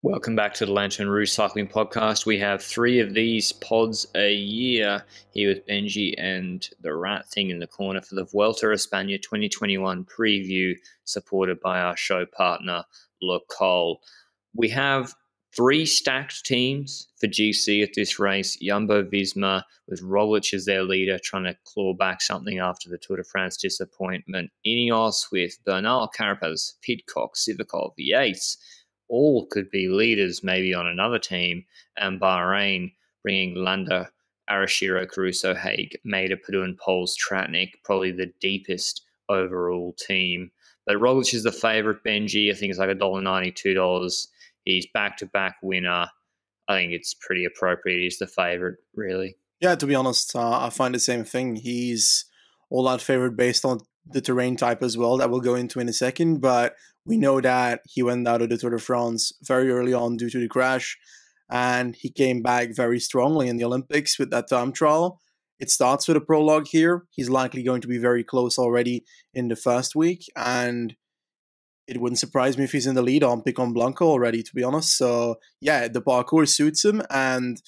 Welcome back to the Lantern Rouge Cycling Podcast. We have 3 of these pods a year here with Benji and the Rat Thing in the corner for the Vuelta a España 2021 preview, supported by our show partner, Le Col. We have 3 stacked teams for GC at this race. Jumbo-Visma with Roglic as their leader, trying to claw back something after the Tour de France disappointment. Ineos with Bernal, Carapaz, Pidcock, Sivakov, Yates. All could be leaders maybe on another team, and Bahrain bringing Landa, Arashiro, Caruso, Haig, Maida, Padun, Poles, Tratnik, probably the deepest overall team. But Roglic is the favourite, Benji. I think it's like $1.90, $2. He's back-to-back winner. I think it's pretty appropriate. He's the favourite, really. Yeah, to be honest, I find the same thing. He's all-out favourite based on the terrain type as well that we'll go into in a second, but we know that he went out of the Tour de France very early on due to the crash, and he came back very strongly in the Olympics with that time trial. It starts with a prologue here. He's likely going to be very close already in the first week, and it wouldn't surprise me if he's in the lead on Picon Blanco already, to be honest. So, yeah, the parcours suits him, and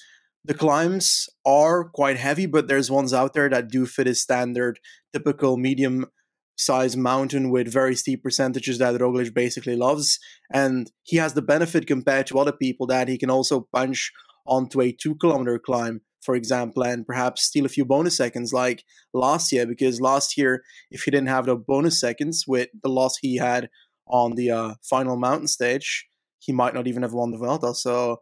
the climbs are quite heavy, but there's ones out there that do fit his standard, typical medium-sized mountain with very steep percentages that Roglic basically loves. And he has the benefit compared to other people that he can also punch onto a 2-kilometer climb, for example, and perhaps steal a few bonus seconds like last year, because last year, if he didn't have the bonus seconds with the loss he had on the final mountain stage, he might not even have won the Vuelta, so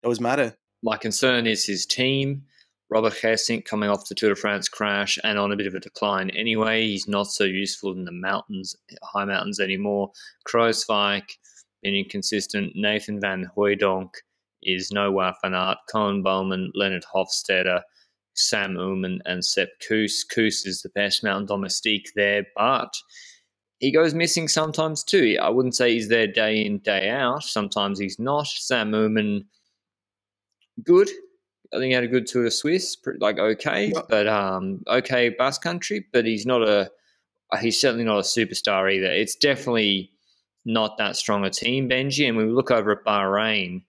it does matter. My concern is his team. Robert Geesink coming off the Tour de France crash and on a bit of a decline anyway. He's not so useful in the mountains, high mountains anymore. Kruijswijk, been inconsistent. Nathan van Hooijdonk is no Wout van Aert. Koen Bouwman, Leonard Hofstadter, Sam Oomen and Sepp Kuss. Kuss is the best mountain domestique there, but he goes missing sometimes too. I wouldn't say he's there day in, day out. Sometimes he's not. Sam Oomen, good. I think he had a good Tour de Suisse, okay, but okay Basque Country, but he's certainly not a superstar either. It's definitely not that strong a team, Benji. And when we look over at Bahrain,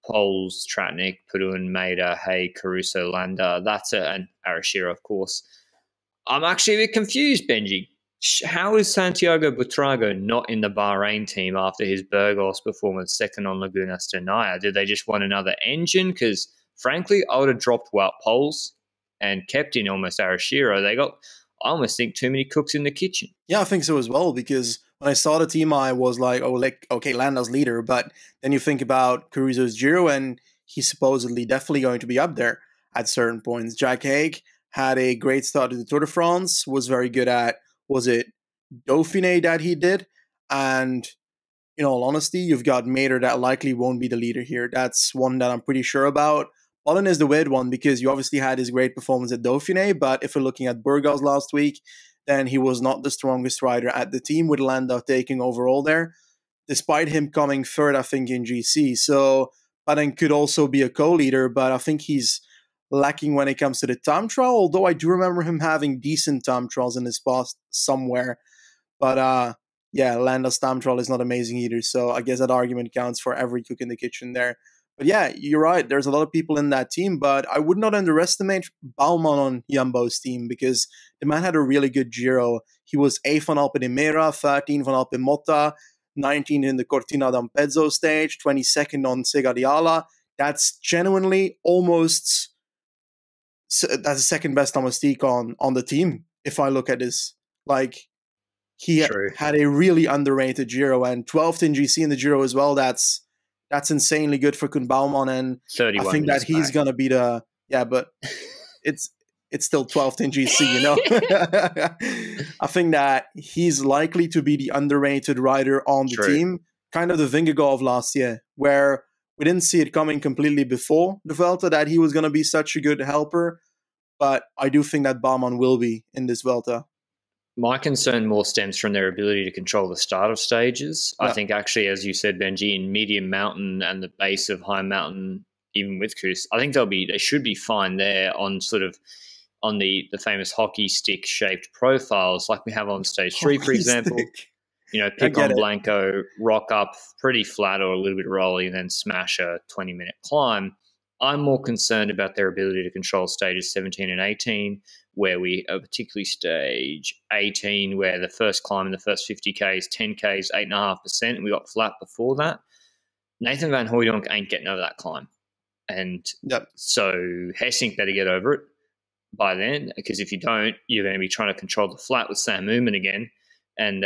Poles, Tratnik, Padun, Maida, Hay, Caruso, Landa, and Arashiro, of course. I'm actually a bit confused, Benji. How is Santiago Buitrago not in the Bahrain team after his Burgos performance second on Laguna Stenaya? Did they just want another engine? Because, frankly, I would have dropped Wout Poles and kept in almost Arashiro. I almost think, too many cooks in the kitchen. Yeah, I think so as well, because when I saw the team, I was like, okay, Landa's leader. But then you think about Caruso's Giro, and he's supposedly definitely going to be up there at certain points. Jack Haig had a great start to the Tour de France, was very good at, was it Dauphiné that he did? And in all honesty, you've got Mader that likely won't be the leader here. That's one that I'm pretty sure about. Pollen is the weird one because you obviously had his great performance at Dauphiné, but if we're looking at Burgos last week, then he was not the strongest rider at the team, with Landa taking overall there, despite him coming third, I think, in GC. So Padden could also be a co-leader, but I think he's lacking when it comes to the time trial, although I do remember him having decent time trials in his past somewhere. But yeah, Landa's time trial is not amazing either, so I guess that argument counts for every cook in the kitchen there. But yeah, you're right, there's a lot of people in that team, but I would not underestimate Bouwman on Jumbo's team, because the man had a really good Giro. He was 8th on Alpe d'Huez, 13th on Alpe Motta, 19th in the Cortina d'Ampezzo stage, 22nd on Segadiala. That's genuinely almost... that's the second best domestique on the team, if I look at this. Like, he had a really underrated Giro, and 12th in GC in the Giro as well. That's insanely good for Koen Bouwman, and I think that he's going to be the... Yeah, but it's still 12th in GC, you know? I think that he's likely to be the underrated rider on the team. Kind of the Vingegaard of last year, where we didn't see it coming completely before the Vuelta that he was going to be such a good helper, but I do think that Bouwman will be in this Vuelta. My concern more stems from their ability to control the start of stages. Yeah. I think actually, as you said, Benji, in medium mountain and the base of high mountain, even with Kuss, I think they should be fine there on the famous hockey stick shaped profiles like we have on stage 3, for example. I pick get on it. Blanco, rock up pretty flat or a little bit rolly, and then smash a 20-minute climb. I'm more concerned about their ability to control stages 17 and 18, where we are particularly stage 18, where the first climb in the first 50Ks, 10Ks, 8.5%, and we got flat before that. Nathan Van Hooydonk ain't getting over that climb. And Yep. so Hessink better get over it by then, because if you don't, you're going to be trying to control the flat with Sam Moomin again. And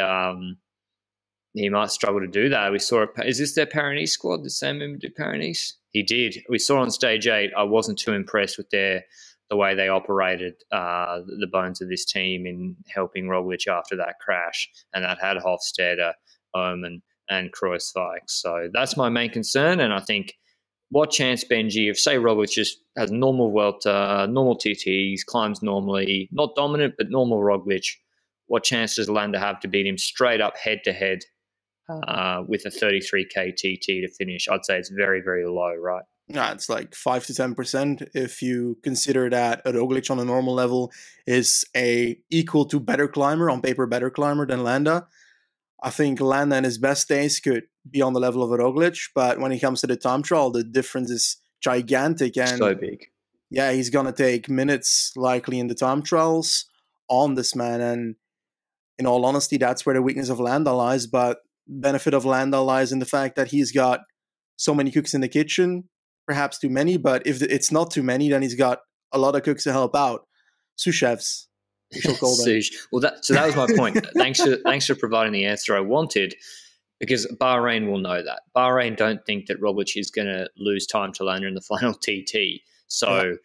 he might struggle to do that. We saw is this their Paris squad? Did Sam Moomin do Paris? He did. We saw on stage 8. I wasn't too impressed with the way they operated the bones of this team in helping Roglic after that crash, and that had Hofstadter, Omen, and Kruijswijk. So that's my main concern, and I think what chance, Benji, if, say, Roglic just has normal Vuelta, normal TTs, climbs normally, not dominant, but normal Roglic, what chance does Landa have to beat him straight up head-to-head with a 33K TT to finish? I'd say it's very, very low, right? Yeah, it's like 5 to 10% if you consider that a Roglic on a normal level is a equal to better climber, on paper better climber than Landa. I think Landa in his best days could be on the level of a Roglic, but when he comes to the time trial, the difference is gigantic. And so big. Yeah, he's going to take minutes likely in the time trials on this man. And in all honesty, that's where the weakness of Landa lies. But benefit of Landa lies in the fact that he's got so many cooks in the kitchen, perhaps too many, but if it's not too many, then he's got a lot of cooks to help out. Sous chefs, we shall call them. Well, that was my point. Thanks for providing the answer I wanted, because Bahrain will know that. Bahrain don't think that Roglic is going to lose time to Landa in the final TT. So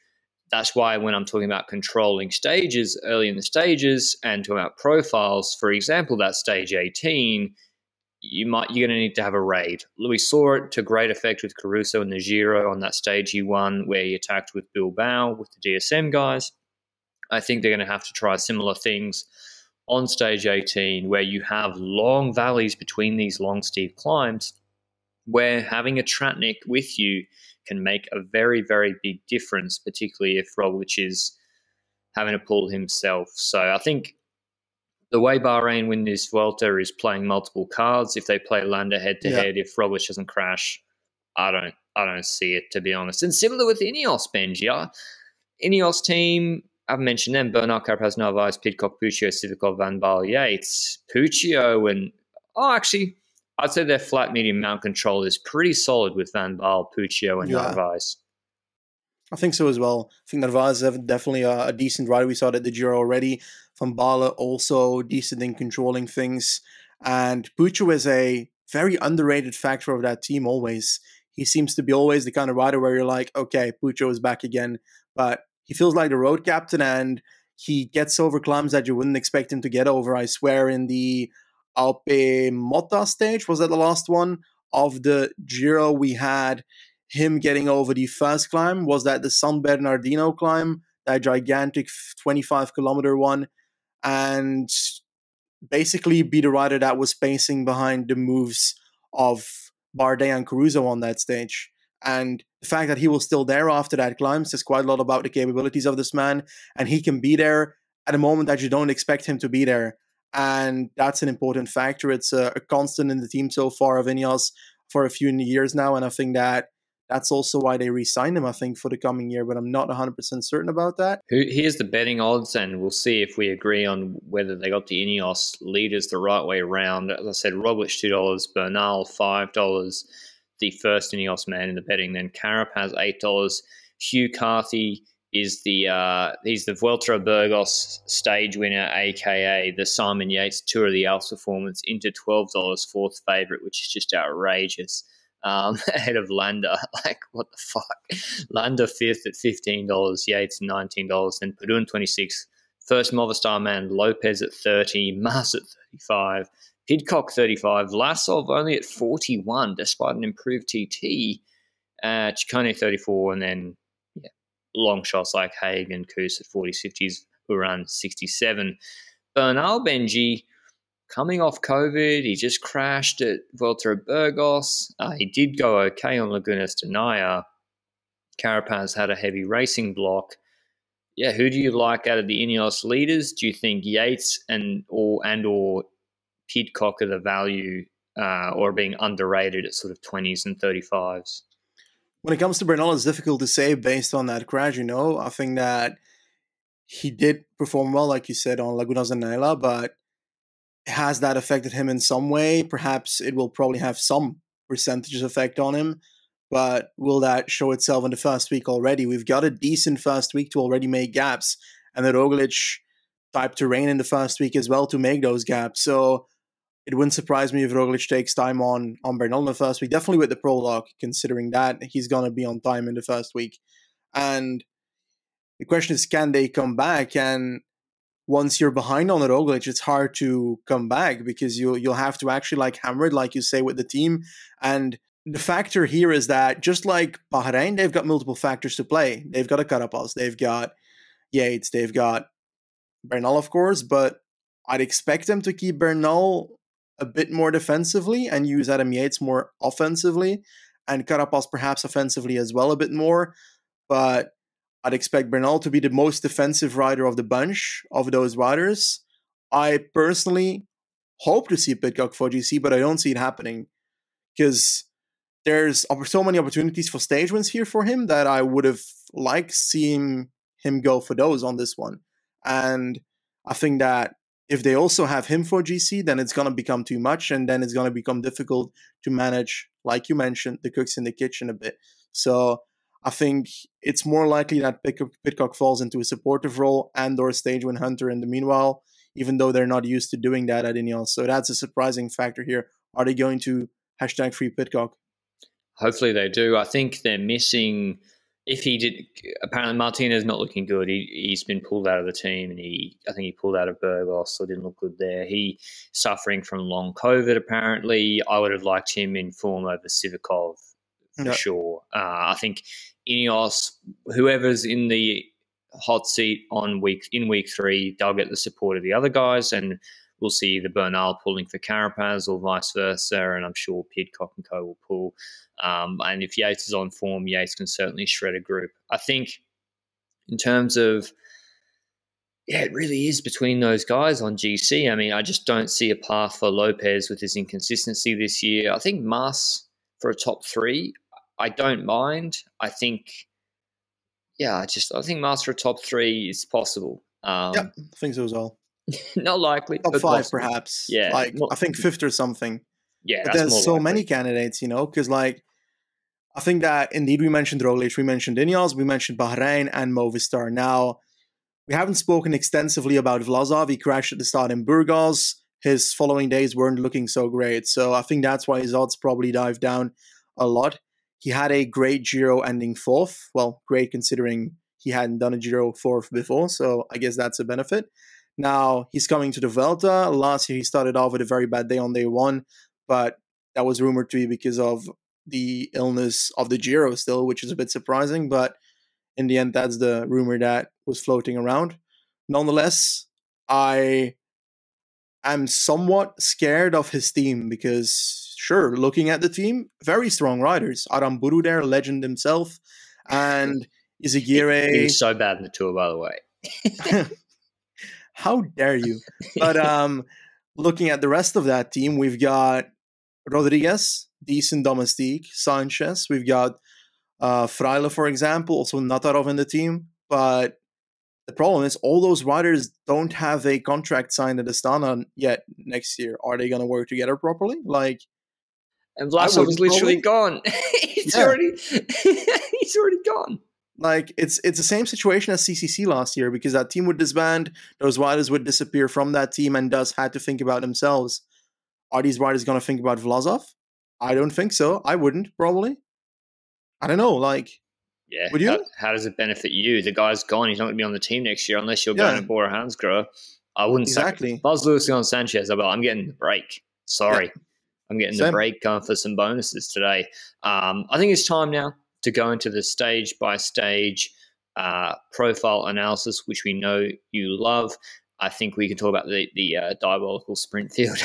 that's why when I'm talking about controlling stages early in the stages and talking about profiles, for example, that stage 18, you're going to need to have a raid. We saw it to great effect with Caruso and the Giro on that stage he won, where he attacked with Bilbao with the DSM guys. I think they're going to have to try similar things on stage 18, where you have long valleys between these long steep climbs, where having a Tratnik with you can make a very, very big difference, particularly if Roglic is having to pull himself. So I think the way Bahrain win this Vuelta is playing multiple cards. If they play Landa head-to-head, if Roglic doesn't crash, I don't see it, to be honest. And similar with Ineos, Benji. Ineos team, I've mentioned them, Bernal, Carapaz, Narvaez, Pidcock, Puccio, Sivakov, Van Baal, Yates, Puccio, and actually, I'd say their flat medium mount control is pretty solid with Van Baal, Puccio, and Narvaez. I think so as well. I think Narvaez is definitely a decent rider. We saw that the Giro already. Van Baal also decent in controlling things. And Puccio is a very underrated factor of that team always. He seems to be always the kind of rider where you're like, okay, Puccio is back again. But he feels like the road captain, and he gets over climbs that you wouldn't expect him to get over. I swear in the Alpe Mota stage, was that the last one of the Giro, we had him getting over the first climb. Was that the San Bernardino climb, that gigantic 25-kilometer one? And basically be the rider that was pacing behind the moves of Bardet and Caruso on that stage. And the fact that he was still there after that climb says quite a lot about the capabilities of this man. And he can be there at a moment that you don't expect him to be there. And that's an important factor. It's a constant in the team so far of Ineos for a few years now. And I think that's also why they re-signed him, I think, for the coming year. But I'm not 100% certain about that. Here's the betting odds, and we'll see if we agree on whether they got the Ineos leaders the right way around. As I said, Roglic $2, Bernal $5, the first Ineos man in the betting. Then Carapaz $8. Hugh Carthy is he's the Vuelta a Burgos stage winner, aka the Simon Yates Tour of the Alps performance, into $12, fourth favorite, which is just outrageous. Ahead of Landa, like what the fuck? Landa fifth at $15, Yates $19, and Padun 26. First Movistar man, Lopez at 30, Mas at 35, Pidcock 35, Vlasov only at 41, despite an improved TT. Ciccone 34, and then long shots like Haig and Kuss at 40s, 50s, who run 67. Bernal, Benji, coming off COVID, he just crashed at Vuelta a Burgos. He did go okay on Lagunas de Naya. Carapaz had a heavy racing block. Who do you like out of the Ineos leaders? Do you think Yates and or Pidcock are the value or being underrated at sort of 20s and 35s? When it comes to Bernal, it's difficult to say based on that crash. I think that he did perform well, like you said, on Lagunas and Naila, but has that affected him in some way? Perhaps it will probably have some percentages effect on him, but will that show itself in the first week already? We've got a decent first week to already make gaps, and the Roglic type terrain in the first week as well to make those gaps. So it wouldn't surprise me if Roglic takes time on Bernal in the first week, definitely with the prologue, considering that he's going to be on time in the first week. And the question is, can they come back? And once you're behind on the Roglic, it's hard to come back because you'll have to actually like hammer it, like you say, with the team. And the factor here is that just like Bahrain, they've got multiple factors to play. They've got a Carapaz, they've got Yates, they've got Bernal, of course, but I'd expect them to keep Bernal a bit more defensively and use Adam Yates more offensively, and Carapaz perhaps offensively as well a bit more. But I'd expect Bernal to be the most defensive rider of the bunch of those riders. I personally hope to see Pidcock for GC, but I don't see it happening because there's so many opportunities for stage wins here for him that I would have liked seeing him go for those on this one. And I think that if they also have him for GC, then it's going to become too much, and then it's going to become difficult to manage, like you mentioned, the cooks in the kitchen a bit. So I think it's more likely that Pidcock falls into a supportive role and or stage win hunter in the meanwhile, even though they're not used to doing that at Ineos. So that's a surprising factor here. Are they going to hashtag free Pidcock? Hopefully they do. I think they're missing. If he did, apparently Martinez not looking good. He's been pulled out of the team, and I think he pulled out of Burgos, so didn't look good there. He suffering from long COVID. Apparently, I would have liked him in form over Sivakov for sure. I think Ineos, whoever's in the hot seat in week 3, they'll get the support of the other guys, and we'll see the Bernal pulling for Carapaz or vice versa, and I'm sure Pidcock and co will pull. And if Yates is on form, Yates can certainly shred a group. I think in terms of, it really is between those guys on GC. I mean, I just don't see a path for Lopez with his inconsistency this year. I think Mas for a top 3, I don't mind. I think Mas for a top 3 is possible. I think so as well. Not likely. Top 5, possible. perhaps. Yeah. I think 5th or something. Yeah, but there's so many candidates, because I think that indeed we mentioned Roglic, we mentioned Ineos, we mentioned Bahrain and Movistar. Now, we haven't spoken extensively about Vlasov. He crashed at the start in Burgos. His following days weren't looking so great. So I think that's why his odds probably dived down a lot. He had a great Giro ending 4th. Well, great considering he hadn't done a Giro 4th before. So I guess that's a benefit. Now, he's coming to the Vuelta. Last year, he started off with a very bad day on day 1. But that was rumored to be because of the illness of the Giro still, which is a bit surprising. But in the end, that's the rumor that was floating around. Nonetheless, I am somewhat scared of his team because, sure, looking at the team, very strong riders. Aramburu there, legend himself. And Izagirre. He's so bad in the Tour, by the way. How dare you? But looking at the rest of that team, we've got Rodriguez, decent domestique. Sanchez, we've got Fraile, for example, also Natarov in the team. But the problem is all those riders don't have a contract signed at Astana yet next year. Are they going to work together properly? And Vlasov is literally gone. He's already gone. It's the same situation as CCC last year because that team would disband, those riders would disappear from that team and thus had to think about themselves. Are these riders going to think about Vlasov? I don't think so. I wouldn't, probably. I don't know, Yeah, would you? How does it benefit you? The guy's gone. He's not going to be on the team next year unless you're going to Bora Hansgrohe. I wouldn't exactly. If I was Luis on Sanchez, I'm getting the break. Sorry. Yeah. I'm getting the break going for some bonuses today. I think it's time now to go into the stage-by-stage profile analysis, which we know you love. I think we can talk about the diabolical sprint field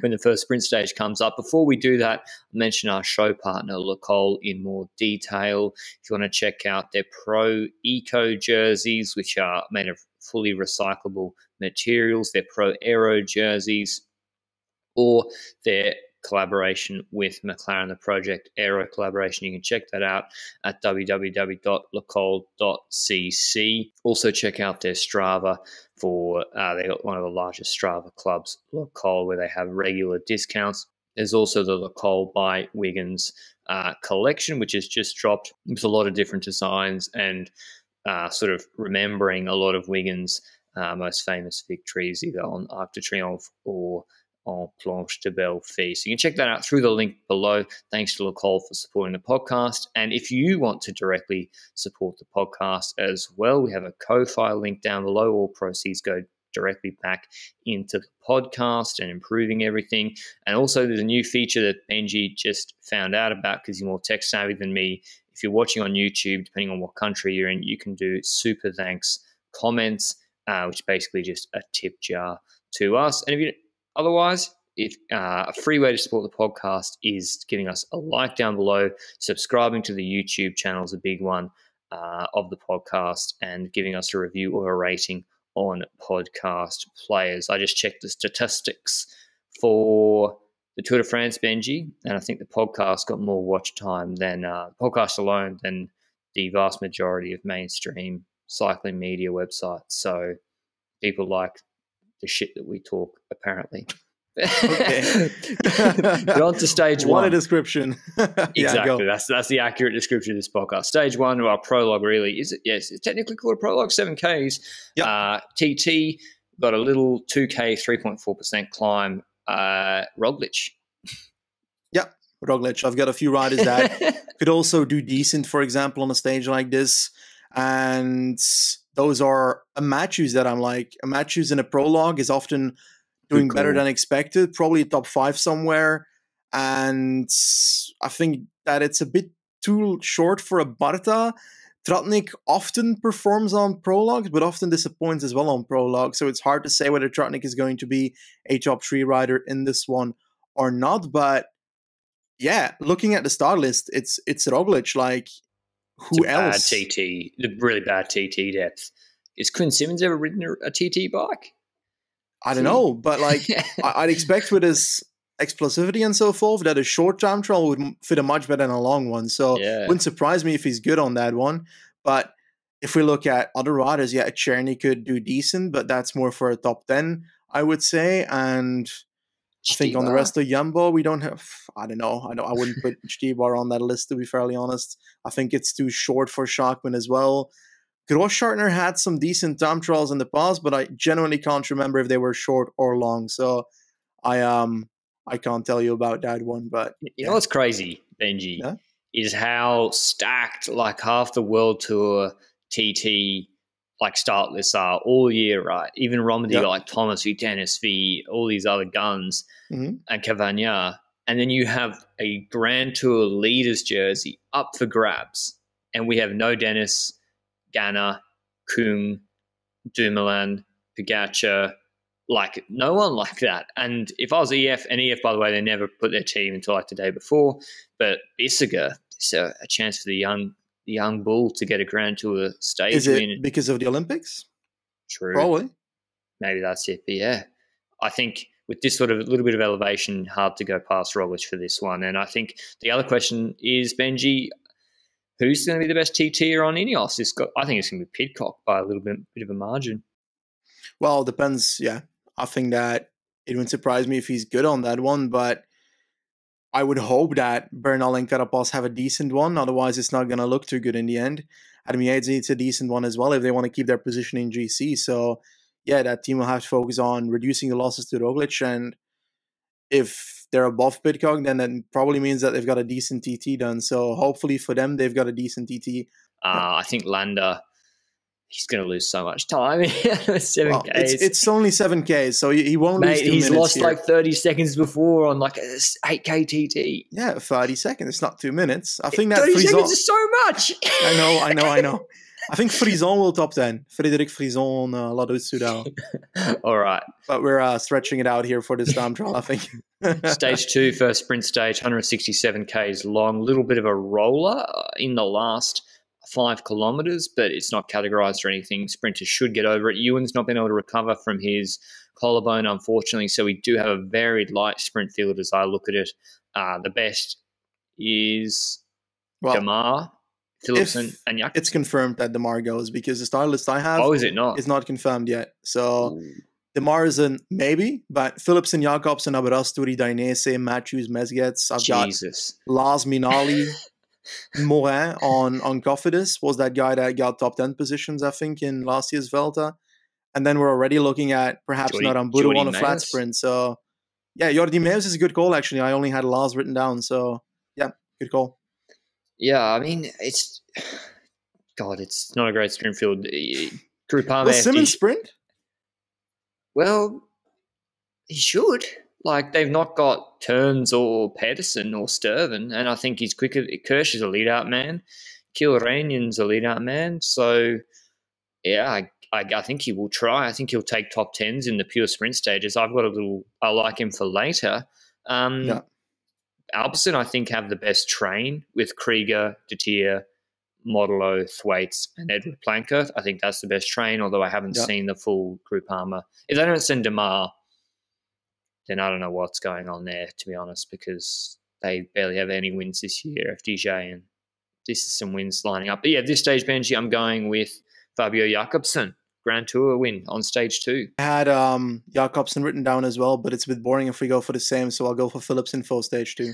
when the first sprint stage comes up. Before we do that, I'll mention our show partner, Le Col, in more detail. If you want to check out their Pro Eco jerseys, which are made of fully recyclable materials, their Pro Aero jerseys, or their collaboration with McLaren, the Project Aero collaboration. You can check that out at www.lecole.cc. Also check out their Strava for they got one of the largest Strava clubs, Lecole, where they have regular discounts. There's also the Lecole by Wiggins collection, which has just dropped with a lot of different designs and sort of remembering a lot of Wiggins' most famous victories, either on Arc de Triomphe or on Planche de Belleville. So you can check that out through the link below. Thanks to Lecole for supporting the podcast. And if you want to directly support the podcast as well, we have a Ko-Fi link down below. All proceeds go directly back into the podcast and improving everything. And also there's a new feature that Benji just found out about because he's more tech savvy than me. If you're watching on YouTube, depending on what country you're in, you can do super thanks comments, which basically just a tip jar to us. And if you otherwise, if a free way to support the podcast is giving us a like down below, subscribing to the YouTube channel is a big one of the podcast, and giving us a review or a rating on podcast players. I just checked the statistics for the Tour de France, Benji, and I think the podcast got more watch time than podcast alone than the vast majority of mainstream cycling media websites. So people like the shit that we talk, apparently. Okay. Get on to stage one. What a description. Exactly. That's the accurate description of this podcast. Stage one of our prologue, really. Is it? Yes, it's technically called a prologue, 7Ks. Yep. TT, got a little 2K, 3.4% climb. Roglic. Yep, Roglic. I've got a few riders that could also do decent, for example, on a stage like this. And those are Matthews that I'm like. Matthews in a prologue is often doing better than expected, probably top 5 somewhere. And I think that it's a bit too short for a Barta. Tratnik often performs on prologues, but often disappoints as well on prologue. So it's hard to say whether Tratnik is going to be a top 3 rider in this one or not. But yeah, looking at the start list, it's Roglic. Like, who else? Bad TT, the really bad TT depth. Is Quinn Simmons ever ridden a TT bike? I don't know, but like I'd expect with his explosivity and so forth that a short time trial would fit him much better than a long one. So it wouldn't surprise me if he's good on that one. But if we look at other riders, yeah, Czerny could do decent, but that's more for a top 10, I would say. And I think on the rest of Jumbo, we don't have, I don't know. I wouldn't put Stibar on that list, to be fairly honest. I think it's too short for Schachmann as well. Grossschartner had some decent time trials in the past, but I genuinely can't remember if they were short or long. So I can't tell you about that one. But you know what's crazy, Benji, is how stacked like half the World Tour TT like start lists are all year, right? Even Romandy got like Thomas v Dennis v all these other guns and Cavagna. And then you have a Grand Tour leaders jersey up for grabs. And we have no Dennis, Ganna, Kung, Dumoulin, Pogacar, like no one like that. And if I was EF, and EF, by the way, they never put their team until like the day before, but Bissegger, it's a chance for the young bull to get a Grand Tour stage Is it win. Because of the Olympics? True. Probably. Maybe that's it. But yeah, I think with this sort of little bit of elevation, hard to go past Roglic for this one. And I think the other question is, Benji, who's going to be the best TTer on Ineos? I think it's going to be Pidcock by a little bit of a margin. Well, it depends. Yeah, I think that it wouldn't surprise me if he's good on that one, but I would hope that Bernal and Carapaz have a decent one. Otherwise, it's not going to look too good in the end. Adam Yates needs a decent one as well if they want to keep their position in GC. So, yeah, that team will have to focus on reducing the losses to Roglic. And if they're above Pidcock, then that probably means that they've got a decent TT done. So, hopefully for them, they've got a decent TT. I think Landa, he's going to lose so much time. 7Ks. It's only 7Ks, so he won't lose 2 minutes. He's lost here. like 30 seconds before on like a 8K TT. Yeah, 30 seconds. It's not 2 minutes. I think that 30 Frison, seconds is so much. I know. I think Frison will top 10. Frédéric Frison, Lado Soudal. All right. But we're stretching it out here for this time trial, I think. Stage 2, first sprint stage, 167Ks long. Little bit of a roller in the last 5 kilometers, but it's not categorized or anything. Sprinters should get over it. Ewan's not been able to recover from his collarbone, unfortunately, so we do have a very light sprint field as I look at it. The best is Demar, Philipsen, and Jakobsen. It's confirmed that Demar goes, because the start list I have is it not? Is not confirmed yet. So Demar is a maybe, but Philipsen, Jakobsen, Aberasturi, Dainese, Matthews, Mezgec. I've got Lars Minali. Morin on Cofidis was that guy that got top 10 positions, I think, in last year's Vuelta. And then we're already looking at perhaps Narambudu on a flat sprint. So, yeah, Jordi Meus is a good call, actually. I only had Lars written down. So, yeah, good call. Yeah, I mean, it's not a great sprint field. Groupama. Will Simmons sprint? Well, he should. Like, they've not got Turns or Pedersen or Sturven, and I think he's quicker. Kirsch is a lead-out man. Kilrainen's a lead-out man. So, yeah, I think he will try. I think he'll take top 10s in the pure sprint stages. I like him for later. Alpecin, I think, have the best train with Krieger, De Tier, Modelo, Thwaites, and Edward Planker. I think that's the best train, although I haven't seen the full Groupama. If they don't send Demar, then I don't know what's going on there, to be honest, because they barely have any wins this year, FDJ, and this is some wins lining up. But yeah, at this stage, Benji, I'm going with Fabio Jakobsen, Grand Tour win on stage 2. I had Jakobsen written down as well, but it's a bit boring if we go for the same, so I'll go for Philipsen for stage 2.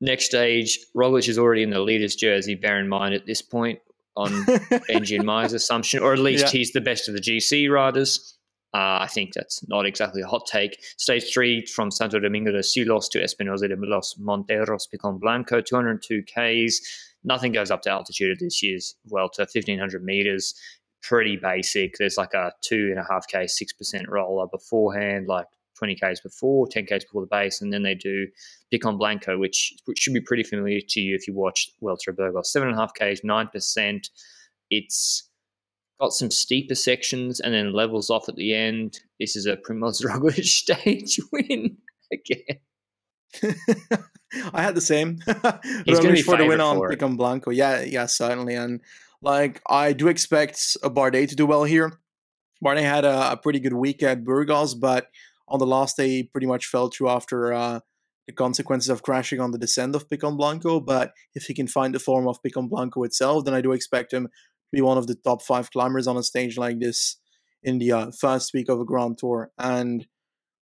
Next stage, Roglic is already in the leader's jersey, bear in mind at this point, on Benji and my assumption, or at least he's the best of the GC riders. I think that's not exactly a hot take. Stage 3 from Santo Domingo de Silos to Espinosa de los Monteros, Picon Blanco, 202 Ks. Nothing goes up to altitude at this year's Vuelta, 1,500 meters. Pretty basic. There's like a 2.5K, 6% roller beforehand, like 20 Ks before, 10 Ks before the base, and then they do Picon Blanco, which should be pretty familiar to you if you watch Vuelta a Burgos. 7.5 Ks, 9%. It's got some steeper sections and then levels off at the end. This is a Primoz Roglic stage win again. I had the same. He's going to be for the win on for Picon Blanco. Yeah, certainly. And like, I do expect a Bardet to do well here. Bardet had a pretty good week at Burgos, but on the last day, he pretty much fell through after the consequences of crashing on the descent of Picon Blanco. But if he can find the form of Picon Blanco itself, then I do expect him be one of the top 5 climbers on a stage like this in the first week of a Grand Tour. And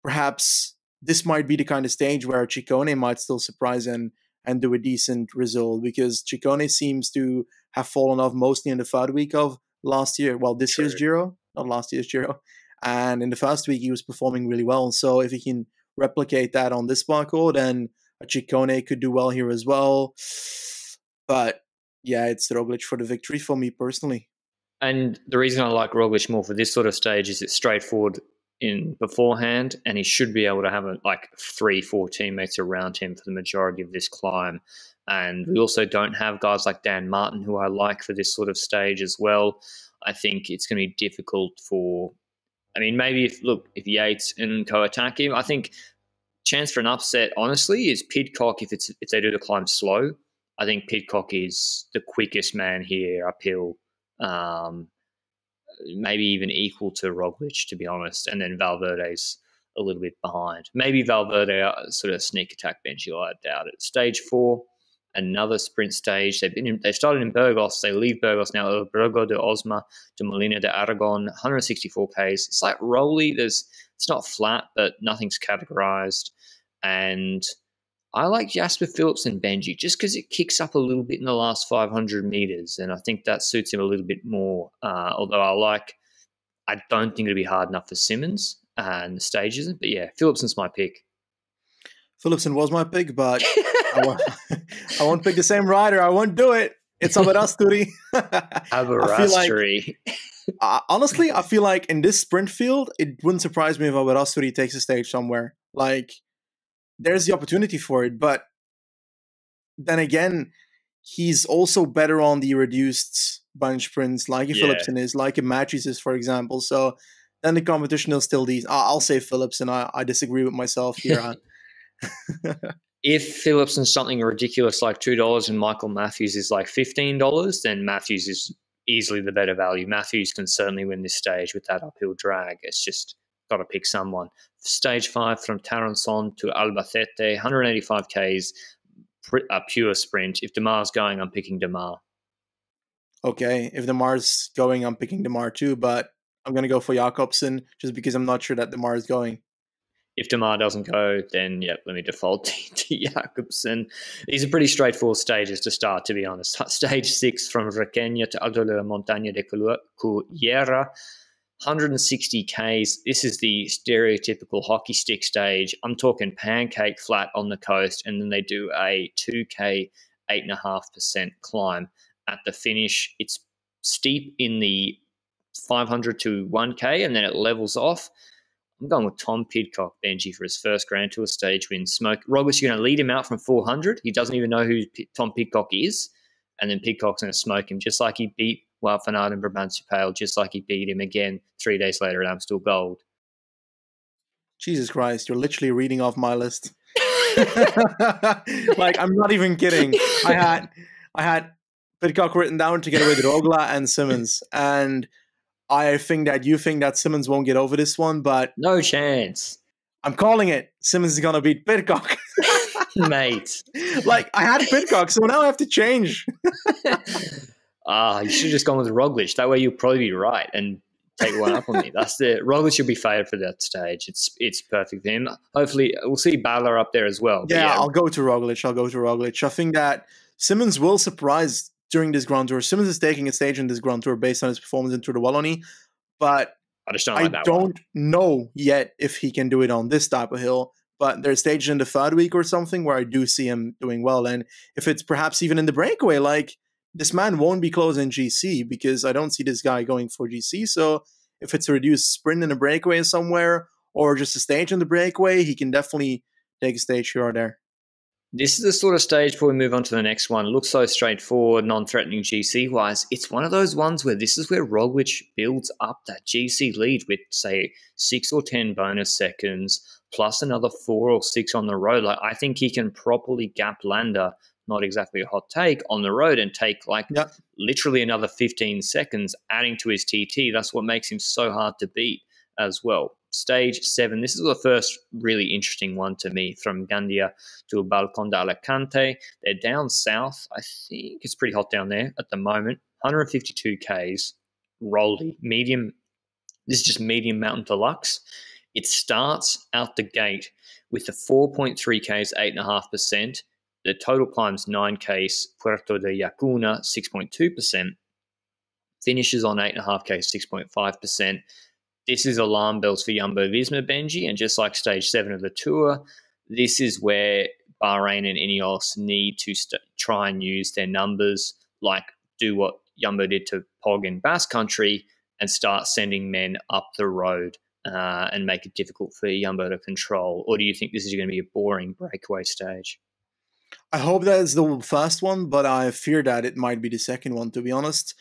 perhaps this might be the kind of stage where Ciccone might still surprise and do a decent result, because Ciccone seems to have fallen off mostly in the third week of last year. Well, this year's Giro, not last year's Giro. And in the first week, he was performing really well. So if he can replicate that on this parcours, then Ciccone could do well here as well. But yeah, it's Roglic for the victory for me personally. And the reason I like Roglic more for this sort of stage is it's straightforward in beforehand, and he should be able to have 3-4 teammates around him for the majority of this climb. And we also don't have guys like Dan Martin, who I like for this sort of stage as well. I think it's going to be difficult for, maybe if Yates and Co attack him, I think chance for an upset, honestly, is Pidcock if they do the climb slow. I think Pidcock is the quickest man here uphill, maybe even equal to Roglic, to be honest. And then Valverde's a little bit behind. Maybe Valverde sort of sneak attack Benji, I doubt it. Stage 4, another sprint stage. They started in Burgos. They leave Burgos now. El Burgo de Osma to Molina de Aragon, 164 Ks. It's like rolly. It's not flat, but nothing's categorized. And I like Jasper Phillips and Benji just because it kicks up a little bit in the last 500 meters, and I think that suits him a little bit more. Although I don't think it'll be hard enough for Simmons and the stages. But yeah, Phillipson's my pick. Philipsen was my pick, but I won't pick the same rider. I won't do it. It's Aberasturi. Aberasturi. Honestly, I feel like in this sprint field, it wouldn't surprise me if Aberasturi takes a stage somewhere. Like, there's the opportunity for it, but then again, he's also better on the reduced bunch sprints, like a Philipsen is, like a Matthews is, for example. So then the competition is still these. I'll say Philipsen. I disagree with myself here. If Phillipson's something ridiculous like $2 and Michael Matthews is like $15, then Matthews is easily the better value. Matthews can certainly win this stage with that uphill drag. It's just got to pick someone. Stage 5 from Taranson to Albacete, 185 Ks, a pure sprint. If Demar's going, I'm picking Demar. Okay, if Demar's going, I'm picking Demar too, but I'm going to go for Jakobsen just because I'm not sure that Demar is going. If Demar doesn't go, then, let me default to Jakobsen. These are pretty straightforward stages to start, to be honest. Stage 6 from Requena to Alto de la Montaña de Cullera, 160 Ks. This is the stereotypical hockey stick stage. I'm talking pancake flat on the coast, and then they do a 2K, 8.5% climb. At the finish, it's steep in the 500 to 1K, and then it levels off. I'm going with Tom Pidcock, Benji, for his first Grand Tour stage win. Roglic, you're going to lead him out from 400. He doesn't even know who Tom Pidcock is. And then Pidcock's going to smoke him, just like he beat Wout van Aert and Brabantse Pijl, just like he beat him again 3 days later at Amstel Gold. Jesus Christ, you're literally reading off my list. Like, I'm not even kidding. I had Pidcock written down together with Rogla and Simmons. And I think that Simmons won't get over this one, but no chance. I'm calling it. Simmons is gonna beat Pidcock, mate. Like, I had Pidcock, so now I have to change. You should have just gone with Roglic. That way you'll probably be right and take one up on me. That's the Roglic should be favored for that stage. It's perfect for him. Hopefully, we'll see Balor up there as well. Yeah, I'll go to Roglic. I think that Simmons will surprise during this Grand Tour. Simmons is taking a stage in this Grand Tour based on his performance in Tour de Wallonie, but I don't know yet if he can do it on this type of hill. But there's stages in the third week or something where I do see him doing well. And if it's perhaps even in the breakaway, like, this man won't be close in GC because I don't see this guy going for GC. So if it's a reduced sprint in the breakaway somewhere or just a stage in the breakaway, he can definitely take a stage here or there. This is the sort of stage before we move on to the next one. It looks so straightforward, non-threatening GC-wise. It's one of those ones where this is where Roglic builds up that GC lead with, say, 6 or 10 bonus seconds, plus another 4 or 6 on the road. Like, I think he can properly gap Landa, not exactly a hot take, on the road and take, literally another 15 seconds, adding to his TT. That's what makes him so hard to beat as well. Stage 7, this is the first really interesting one to me, from Gandia to Balcón de Alicante. They're down south. I think it's pretty hot down there at the moment. 152 Ks, rolly, medium. This is just medium mountain deluxe. It starts out the gate with the 4.3 Ks, 8.5%. The total climbs 9 Ks, Puerto de Yacuna, 6.2%. Finishes on 8.5 Ks, 6.5%. This is alarm bells for Jumbo-Visma, Benji, and just like stage 7 of the Tour, this is where Bahrain and Ineos need to try and use their numbers, like do what Jumbo did to Pog in Basque Country, and start sending men up the road and make it difficult for Jumbo to control. Or do you think this is going to be a boring breakaway stage? I hope that is the first one, but I fear that it might be the second one, to be honest.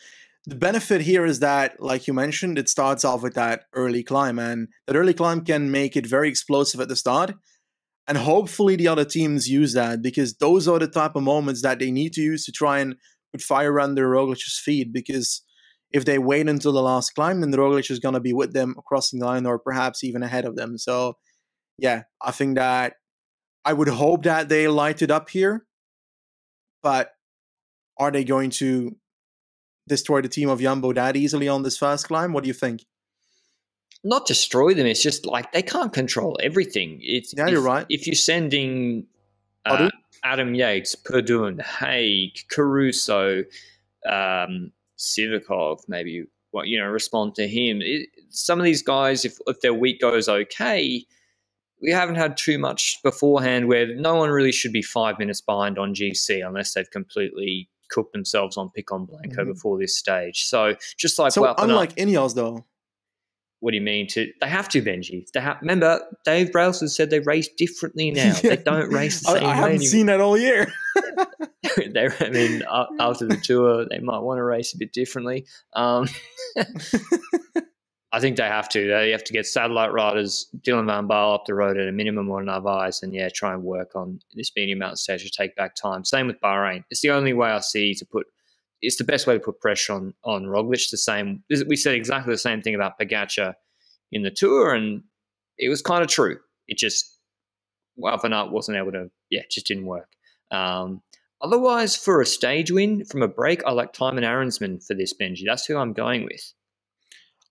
The benefit here is that, like you mentioned, it starts off with that early climb, and that early climb can make it very explosive at the start. And hopefully the other teams use that, because those are the type of moments that they need to use to try and put fire under Roglic's feet. Because if they wait until the last climb, then Roglic is going to be with them crossing the line, or perhaps even ahead of them. So, yeah, I think that I would hope that they light it up here. But are they going to destroy the team of Jumbo that easily on this first climb? What do you think? Not destroy them. It's just like they can't control everything. You're right. If you're sending Adam Yates, Perduen, Haig, Caruso, Sivakov, maybe respond to him. Some of these guys, if their week goes okay, we haven't had too much beforehand where no one really should be 5 minutes behind on GC unless they've completely cooked themselves on Picon Blanco before this stage. So just like unlike Ineos, though. What do you mean? They have to, Benji. Remember, Dave Brailsford said they race differently now. Yeah. They don't race the same way. I haven't seen that all year. After the Tour, they might want to race a bit differently. I think they have to. They have to get satellite riders, Dylan Van Baarle up the road at a minimum, or Narvaez, and try and work on this medium mountain stage to take back time. Same with Bahrain. It's the only way I see to put. It's the best way to put pressure on Roglic. The same. We said exactly the same thing about Pogačar in the Tour, and it was kind of true. It just Van Aert wasn't able to. It just didn't work. Otherwise, for a stage win from a break, I like Thymen Arensman for this, Benji. That's who I'm going with.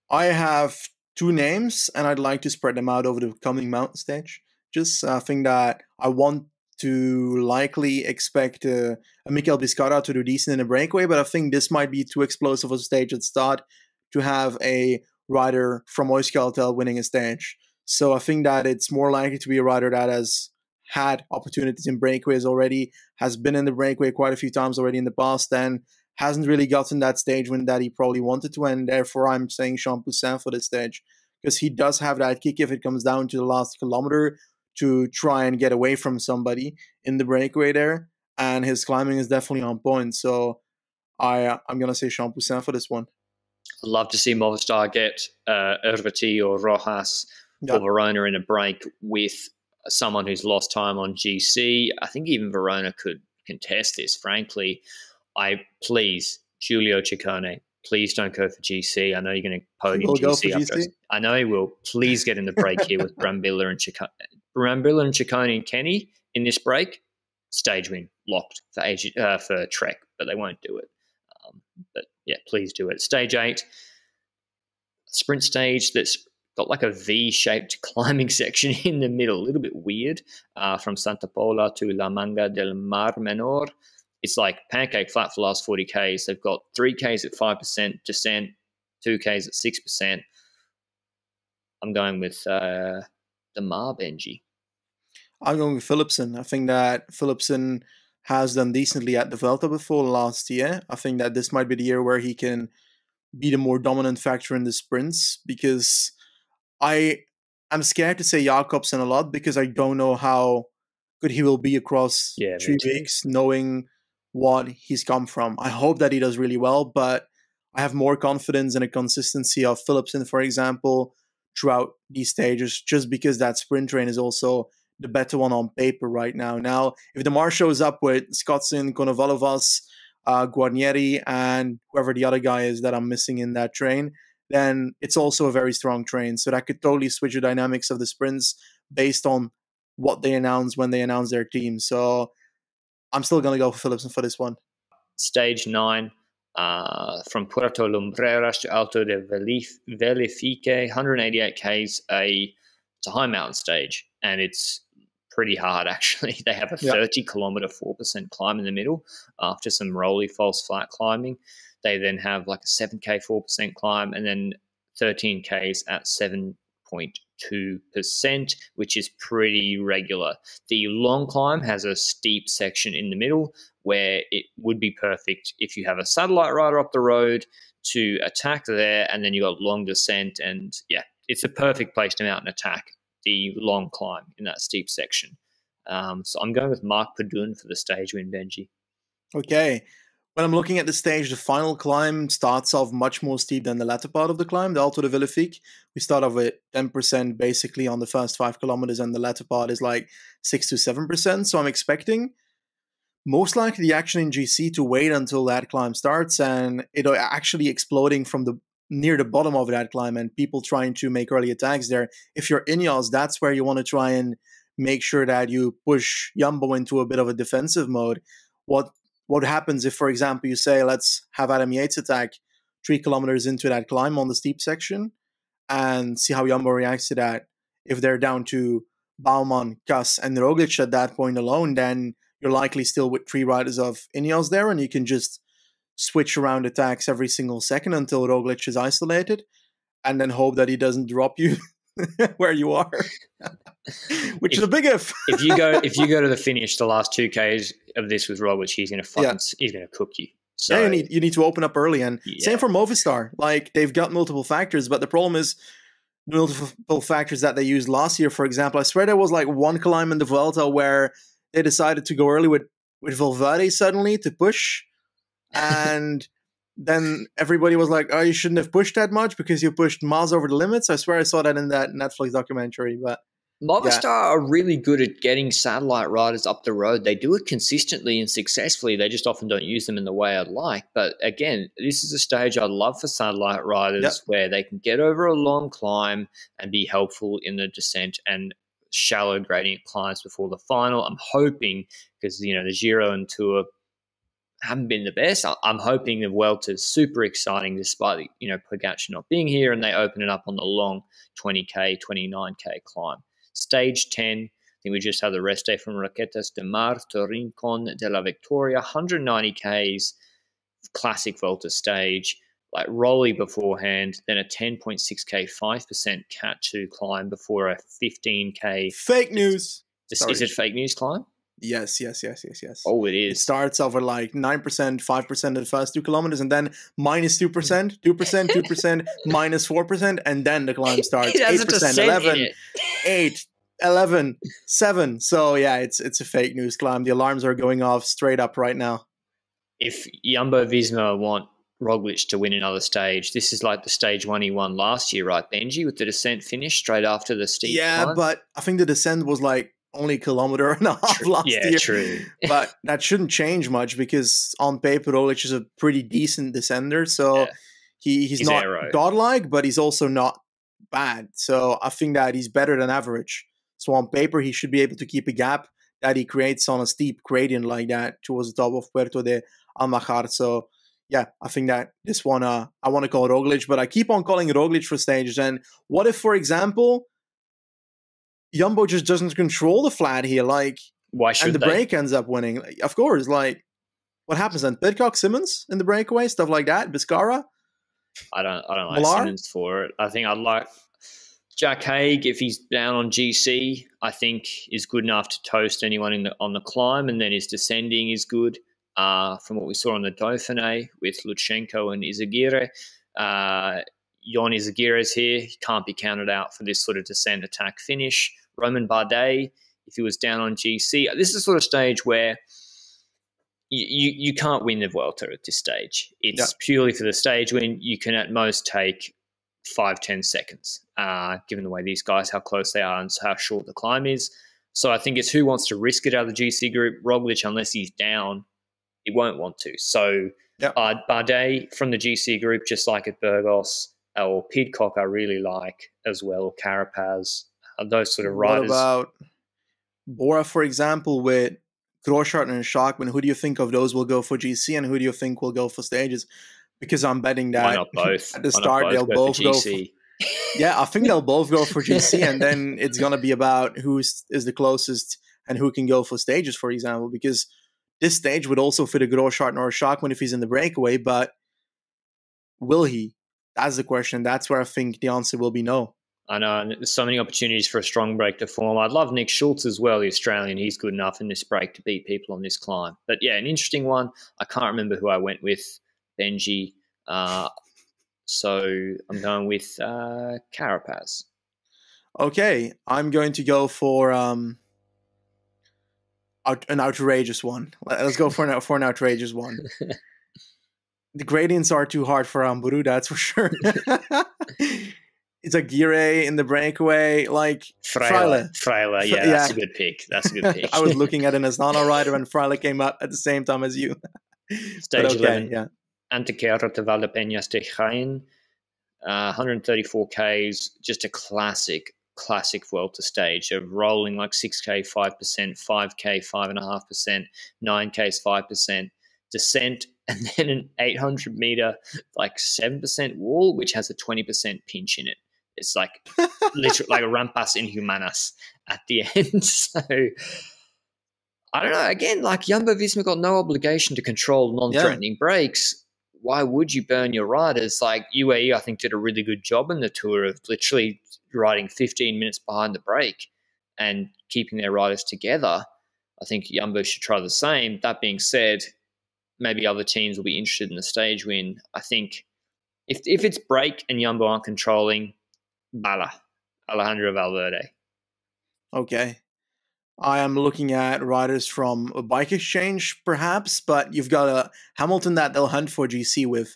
I have two names, and I'd like to spread them out over the coming mountain stage. Just think that I want to likely expect a Mikel Vizcarra to do decent in a breakaway, but I think this might be too explosive a stage at start to have a rider from Euskaltel winning a stage. So I think that it's more likely to be a rider that has had opportunities in breakaways already, has been in the breakaway quite a few times already in the past, and hasn't really gotten that stage win that he probably wanted to, and therefore I'm saying Champoussin for this stage, because he does have that kick if it comes down to the last kilometer to try and get away from somebody in the breakaway there, and his climbing is definitely on point. So I'm going to say Champoussin for this one. I'd love to see Movistar get Erviti or Rojas or Verona in a break with someone who's lost time on GC. I think even Verona could contest this, frankly. Please, Giulio Ciccone, please don't go for GC. I know you're going to podium GC after. I know he will. Please get in the break here with Brambilla and Ciccone. Brambilla and Ciccone and Kenny in this break, stage win locked for Trek, but they won't do it. But please do it. Stage 8, sprint stage that's got like a V-shaped climbing section in the middle, a little bit weird, from Santa Pola to La Manga del Mar Menor. It's like pancake flat for the last 40 Ks. They've got 3 Ks at 5% descent, 2 Ks at 6%. I'm going with the Mar, Benji. I'm going with Philipsen. I think that Philipsen has done decently at the Vuelta before last year. I think that this might be the year where he can be the more dominant factor in the sprints, because I'm scared to say Jakobsen a lot because I don't know how good he will be across 3 weeks, knowing what he's come from. I hope that he does really well, but I have more confidence in the consistency of Philipsen, for example, throughout these stages, just because that sprint train is also the better one on paper right now. Now, if the Mar shows up with Skotsson, Konovalovas, Guarnieri, and whoever the other guy is that I'm missing in that train, then it's also a very strong train. So that could totally switch the dynamics of the sprints based on what they announce when they announce their team. So I'm still going to go for Philipsen for this one. Stage 9, from Puerto Lumbreras to Alto de Vellifique, 188 Ks. It's a high mountain stage, and it's pretty hard, actually. They have a 30-kilometer, 4% climb in the middle after some rolly false flat climbing. They then have like a 7K, 4% climb, and then 13 Ks at 7.2%, which is pretty regular. The long climb has a steep section in the middle where it would be perfect if you have a satellite rider up the road to attack there, and then you got long descent, and it's a perfect place to mount an attack, the long climb in that steep section. So I'm going with Marc Padun for the stage win, Benji. Okay. When I'm looking at the stage, the final climb starts off much more steep than the latter part of the climb, the Alto de Vellifique. We start off with 10% basically on the first 5 kilometers, and the latter part is like 6 to 7%. So I'm expecting most likely the action in GC to wait until that climb starts, and it actually exploding from near the bottom of that climb, and people trying to make early attacks there. If you're Ineos, that's where you want to try and make sure that you push Jumbo into a bit of a defensive mode. What happens if, for example, you say, let's have Adam Yates attack 3 kilometers into that climb on the steep section and see how Jumbo reacts to that. If they're down to Baumann, Kuss, and Roglic at that point alone, then you're likely still with 3 riders of Ineos there, and you can just switch around attacks every single second until Roglic is isolated, and then hope that he doesn't drop you where you are, which is a big if. if you go to the finish, the last 2 Ks of this with Roglic, he's going to he's going to cook you. So you need to open up early, and same for Movistar. Like, they've got multiple factors, but the problem is multiple factors that they used last year. For example, I swear there was like one climb in the Vuelta where they decided to go early with Valverde suddenly to push, and then everybody was like, "Oh, you shouldn't have pushed that much because you pushed miles over the limits." I swear I saw that in that Netflix documentary. But Movistar are really good at getting satellite riders up the road. They do it consistently and successfully. They just often don't use them in the way I'd like. But again, this is a stage I'd love for satellite riders where they can get over a long climb and be helpful in the descent and shallow gradient climbs before the final. I'm hoping, because the Giro and Tour haven't been the best. I'm hoping the Vuelta is super exciting despite Pogacar not being here, and they open it up on the long 20k, 29k climb. Stage 10, I think we just had the rest day from Roquetas de Mar to Rincon de la Victoria, 190 Ks, classic Volta stage, like rolly beforehand, then a 10.6K, 5% Cat 2 climb before a 15K. Fake news. Is it fake news climb? Yes. Oh, it is. It starts off at like 9%, 5% in the first 2 kilometers, and then minus 2%, 2%, 2%, minus 4%, and then the climb starts. 8%, 11, 8, 11, 7. So yeah, it's a fake news climb. The alarms are going off straight up right now. If Jumbo-Visma want Roglic to win another stage, this is like the stage one he won last year, right, Benji, with the descent finish straight after the steep climb? But I think the descent was like only a kilometer and a half last year. True. But that shouldn't change much because on paper, Roglic is a pretty decent descender. So he's not godlike, but he's also not bad. So I think that he's better than average. So on paper, he should be able to keep a gap that he creates on a steep gradient like that towards the top of Puerto de Almajar. So yeah, I think that this one, I want to call Roglic, but I keep on calling Roglic for stages. And what if, for example, Jumbo just doesn't control the flat here, why should and the break ends up winning? Of course, what happens then? Pidcock, Simmons in the breakaway, stuff like that. Biscara. I don't like Simmons for it. I think I'd like Jack Haig, if he's down on GC, I think is good enough to toast anyone on the climb, and then his descending is good. From what we saw on the Dauphiné with Lutsenko and Izagirre. Jon Izagirre's here. He can't be counted out for this sort of descent attack finish. Roman Bardet, if he was down on GC. This is the sort of stage where you can't win the Vuelta at this stage. It's purely for the stage win. You can at most take 5-10 seconds, given the way these guys, how close they are and how short the climb is. So I think it's who wants to risk it out of the GC group. Roglic, unless he's down, he won't want to. So Bardet from the GC group, just like at Burgos, or Pidcock I really like as well, or Carapaz, those sort of riders. What about Bora, for example, with Grosjean and Schachmann? Who do you think of those will go for GC, and who do you think will go for stages? Because I'm betting that why not both? At the start they'll both go for GC. I think they'll both go for GC, and then it's going to be about who is the closest and who can go for stages, for example, because this stage would also fit a Grosjean or a Schachmann if he's in the breakaway, but will he? That's the question. That's where I think the answer will be no. I know, and there's so many opportunities for a strong break to form. I'd love Nick Schultz as well, the Australian. He's good enough in this break to beat people on this climb. But yeah, an interesting one. I can't remember who I went with, Benji. So I'm going with Carapaz. Okay, I'm going to go for an outrageous one. Let's go for an outrageous one. The gradients are too hard for Amburu, that's for sure. It's a Gire in the breakaway, like Fraile. Yeah, that's a good pick. I was looking at an Astana rider and Fraile came up at the same time as you. Stage 11. Antequera to Valdepeñas de Jaén, 134 Ks, just a classic Vuelta stage of rolling like 6K, 5%, 5K, 5.5%, 9Ks, 5%, descent, and then an 800 meter, like 7% wall, which has a 20% pinch in it. It's like literally like a rampas inhumanas at the end. So I don't know. Again, like Jumbo-Visma got no obligation to control non-threatening breaks. Why would you burn your riders? Like UAE, I think, did a really good job in the Tour of literally riding 15 minutes behind the break and keeping their riders together. I think Jumbo should try the same. That being said, maybe other teams will be interested in the stage win. I think if it's break and Jumbo aren't controlling, Alejandro Valverde. Okay. I am looking at riders from a bike exchange, perhaps, but you've got a Hamilton that they'll hunt for GC with.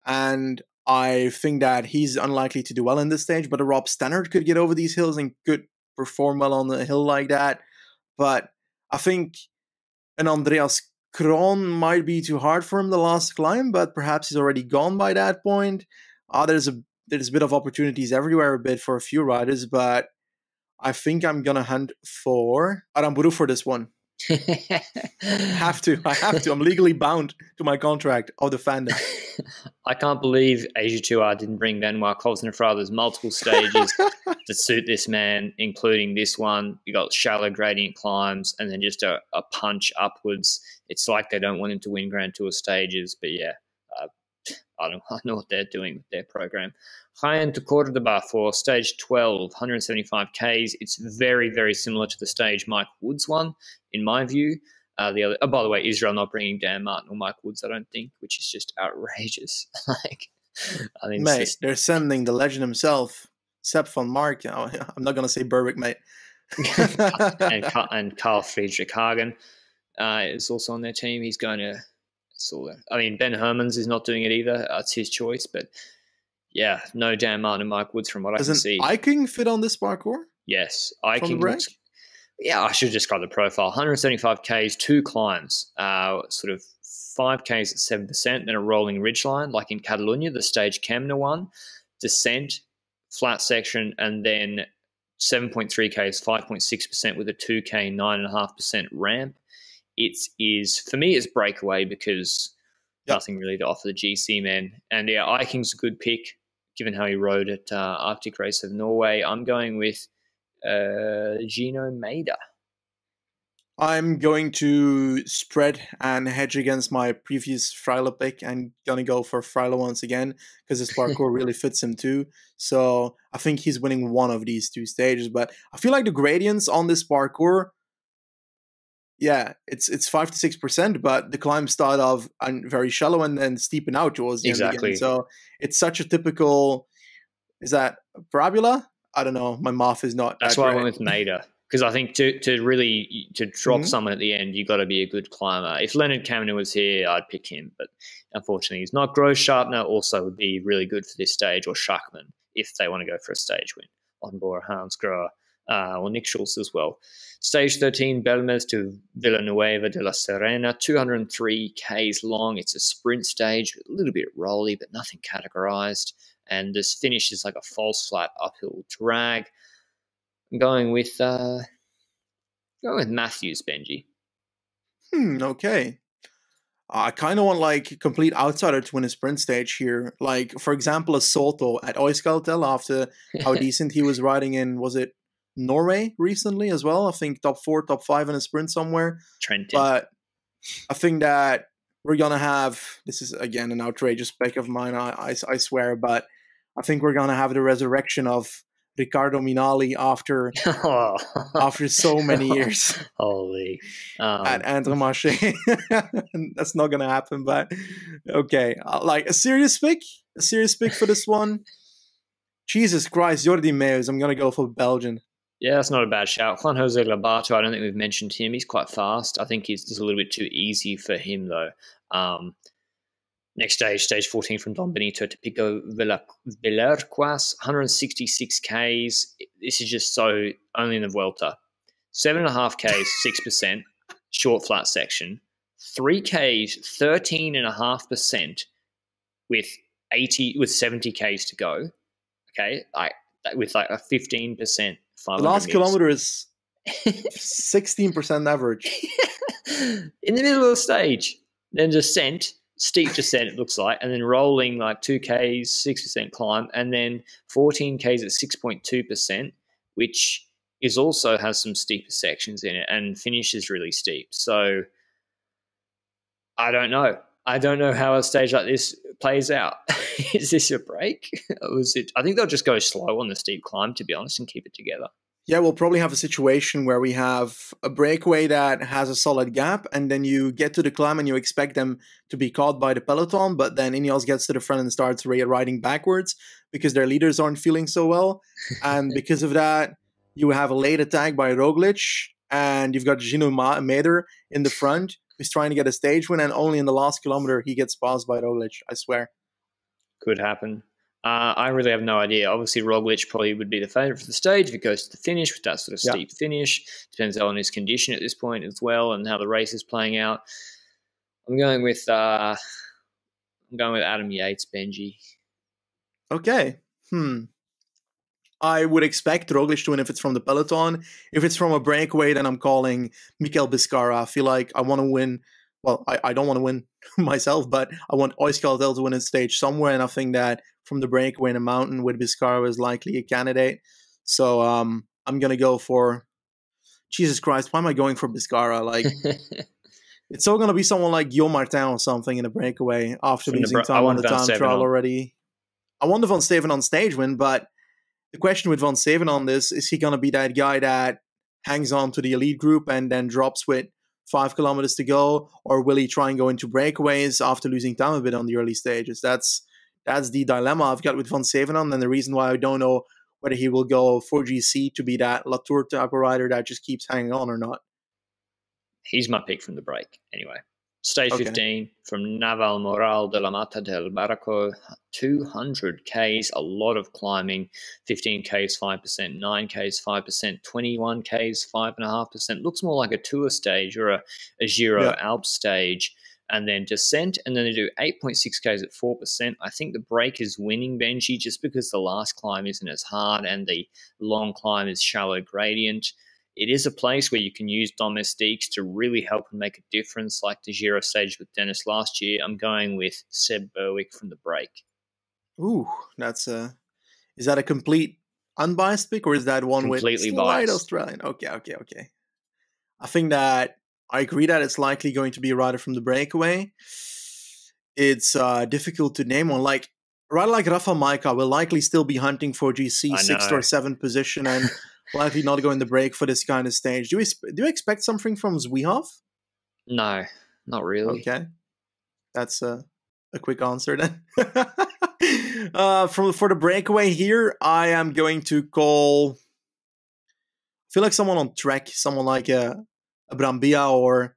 And I think that he's unlikely to do well in this stage, but a Rob Stannard could get over these hills and could perform well on a hill like that. But I think an Andreas Kron might be too hard for him the last climb, but perhaps he's already gone by that point. There's a bit of opportunities everywhere a bit for a few riders, but I think I'm going to hunt for Aramburu for this one. I have to. I'm legally bound to my contract of the fandom. I can't believe AG2R didn't bring Benoit Kovsner. There's multiple stages to suit this man, including this one. You got shallow gradient climbs and then just a punch upwards. It's like they don't want him to win Grand Tour stages, but yeah, I don't know what they're doing with their program. Jaén to Cordoba for stage 12, 175 Ks. It's very, very similar to the stage Mike Woods one, in my view. By the way, Israel not bringing Dan Martin or Mike Woods, I don't think, which is just outrageous. I mean, mate, they're sending the legend himself, Sepp van Mark. I'm not going to say Berwick, mate. and Carl Friedrich Hagen is also on their team. He's going to. I mean, Ben Hermans is not doing it either. That's his choice, but yeah, no Dan Martin and Mike Woods from what I can see. Does Eiking fit on this parkour? Yes, Eiking. Yeah, I should describe the profile. 175 Ks, 2 climbs, sort of 5 Ks at 7%, then a rolling ridgeline, like in Catalunya, the stage Kemna one, descent, flat section, and then 7.3 Ks, 5.6% with a 2K, 9.5% ramp. It is, for me, it's breakaway because nothing really to offer the GC men. And yeah, Eiking's a good pick, given how he rode at Arctic Race of Norway. I'm going with Gino Mader. I'm going to spread and hedge against my previous Freiler pick and going to go for Freiler once again because this parkour really fits him too. So I think he's winning one of these 2 stages. But I feel like the gradients on this parkour, yeah, it's 5 to 6%, but the climbs start off very shallow and then steepen out towards the end again. So it's such a typical, is that parabola? I don't know. My math is not. That's why I went with Mader, because I think to really drop someone at the end, you got to be a good climber. If Leonard Kaminer was here, I'd pick him, but unfortunately he's not. Gross Sharpner also would be really good for this stage, or Schachmann if they want to go for a stage win. Onbora, Hans Grohe, or Nick Schultz as well. Stage 13, Belmez to Villanueva de la Serena, 203 Ks long. It's a sprint stage, a little bit rolly, but nothing categorized. And this finish is like a false flat uphill drag. I'm going with Matthews, Benji. Okay. I kind of want like a complete outsider to win a sprint stage here. Like, for example, a Soto at Oiskaltel after how decent he was riding in, was it Norway recently as well? I think top 4, top 5 in a sprint somewhere. Trentin. But I think that we're going to have, this is again an outrageous pick of mine, I swear, but I think we're going to have the resurrection of Riccardo Minali after so many years. Holy. At Intermarché. That's not going to happen, but okay. Like a serious pick for this one. Jesus Christ, Jordi Meus. I'm going to go for Belgian. Yeah, that's not a bad shout. Juan Jose Lobato, I don't think we've mentioned him. He's quite fast. I think it's a little bit too easy for him, though. Next stage 14 from Don Benito to Pico Villarquas, 166 Ks. This is just so only in the Vuelta. 7.5 Ks, 6%, short flat section. 3 Ks, 13.5% with 70 Ks to go. Okay, with like a 15%. The last kilometer is 16% average. In the middle of the stage, then descent. Steep descent, it looks like, and then rolling like 2 Ks, 6% climb, and then 14 Ks at 6.2%, which is also has some steeper sections in it and finishes really steep. So I don't know. I don't know how a stage like this plays out. Is this a break? Or was it? I think they'll just go slow on the steep climb, to be honest, and keep it together. Yeah, we'll probably have a situation where we have a breakaway that has a solid gap, and then you get to the climb and you expect them to be caught by the peloton, but then Ineos gets to the front and starts riding backwards because their leaders aren't feeling so well. And because of that, you have a late attack by Roglic, and you've got Gino Mader in the front, who's trying to get a stage win, and only in the last kilometer he gets passed by Roglic, I swear. Could happen. I really have no idea. Obviously, Roglic probably would be the favourite for the stage if it goes to the finish with that sort of steep finish. Depends on his condition at this point as well and how the race is playing out. I'm going with Adam Yates, Benji. Okay. I would expect Roglic to win if it's from the peloton. If it's from a breakaway, then I'm calling Mikel Biscara. I feel like I want to win. Well, I don't want to win myself, but I want Euskaltel to win a stage somewhere, and I think that from the breakaway in a mountain with Biscara is likely a candidate. So I'm going to go for... Jesus Christ, why am I going for Biscara? Like, it's still going to be someone like Guillaume Martin or something in a breakaway after losing time on the time trial already. I want the Van Steven stage win, but the question with Van Steven on this, is he going to be that guy that hangs on to the elite group and then drops with 5 kilometers to go, or will he try and go into breakaways after losing time a bit on the early stages? That's the dilemma I've got with Van Steven, and the reason why I don't know whether he will go for GC to be that Latour type of rider that just keeps hanging on or not. He's my pick from the break, anyway. Stage 15 from Navalmoral de la Mata del Barranco, 200 Ks, a lot of climbing, 15 Ks, 5%, 9 Ks, 5%, 21 Ks, 5.5%. Looks more like a tour stage or a Giro Alps stage. And then descent, and then they do 8.6 Ks at 4%. I think the break is winning, Benji, just because the last climb isn't as hard and the long climb is shallow gradient. It is a place where you can use domestiques to really help and make a difference, like the Giro stage with Dennis last year. I'm going with Seb Berwick from the break. Ooh, that's is that a complete unbiased pick, or is that one completely with biased Australian? Okay. I think that I agree that it's likely going to be a rider from the breakaway. It's difficult to name one. Like a rider like Rafa Majka will likely still be hunting for GC 6th or 7th position and likely not go in the break for this kind of stage. Do you expect something from Zwihoff? No, not really. Okay, that's a quick answer then. For the breakaway here, I am going to call... I feel like someone on Trek, someone like a Brambilla or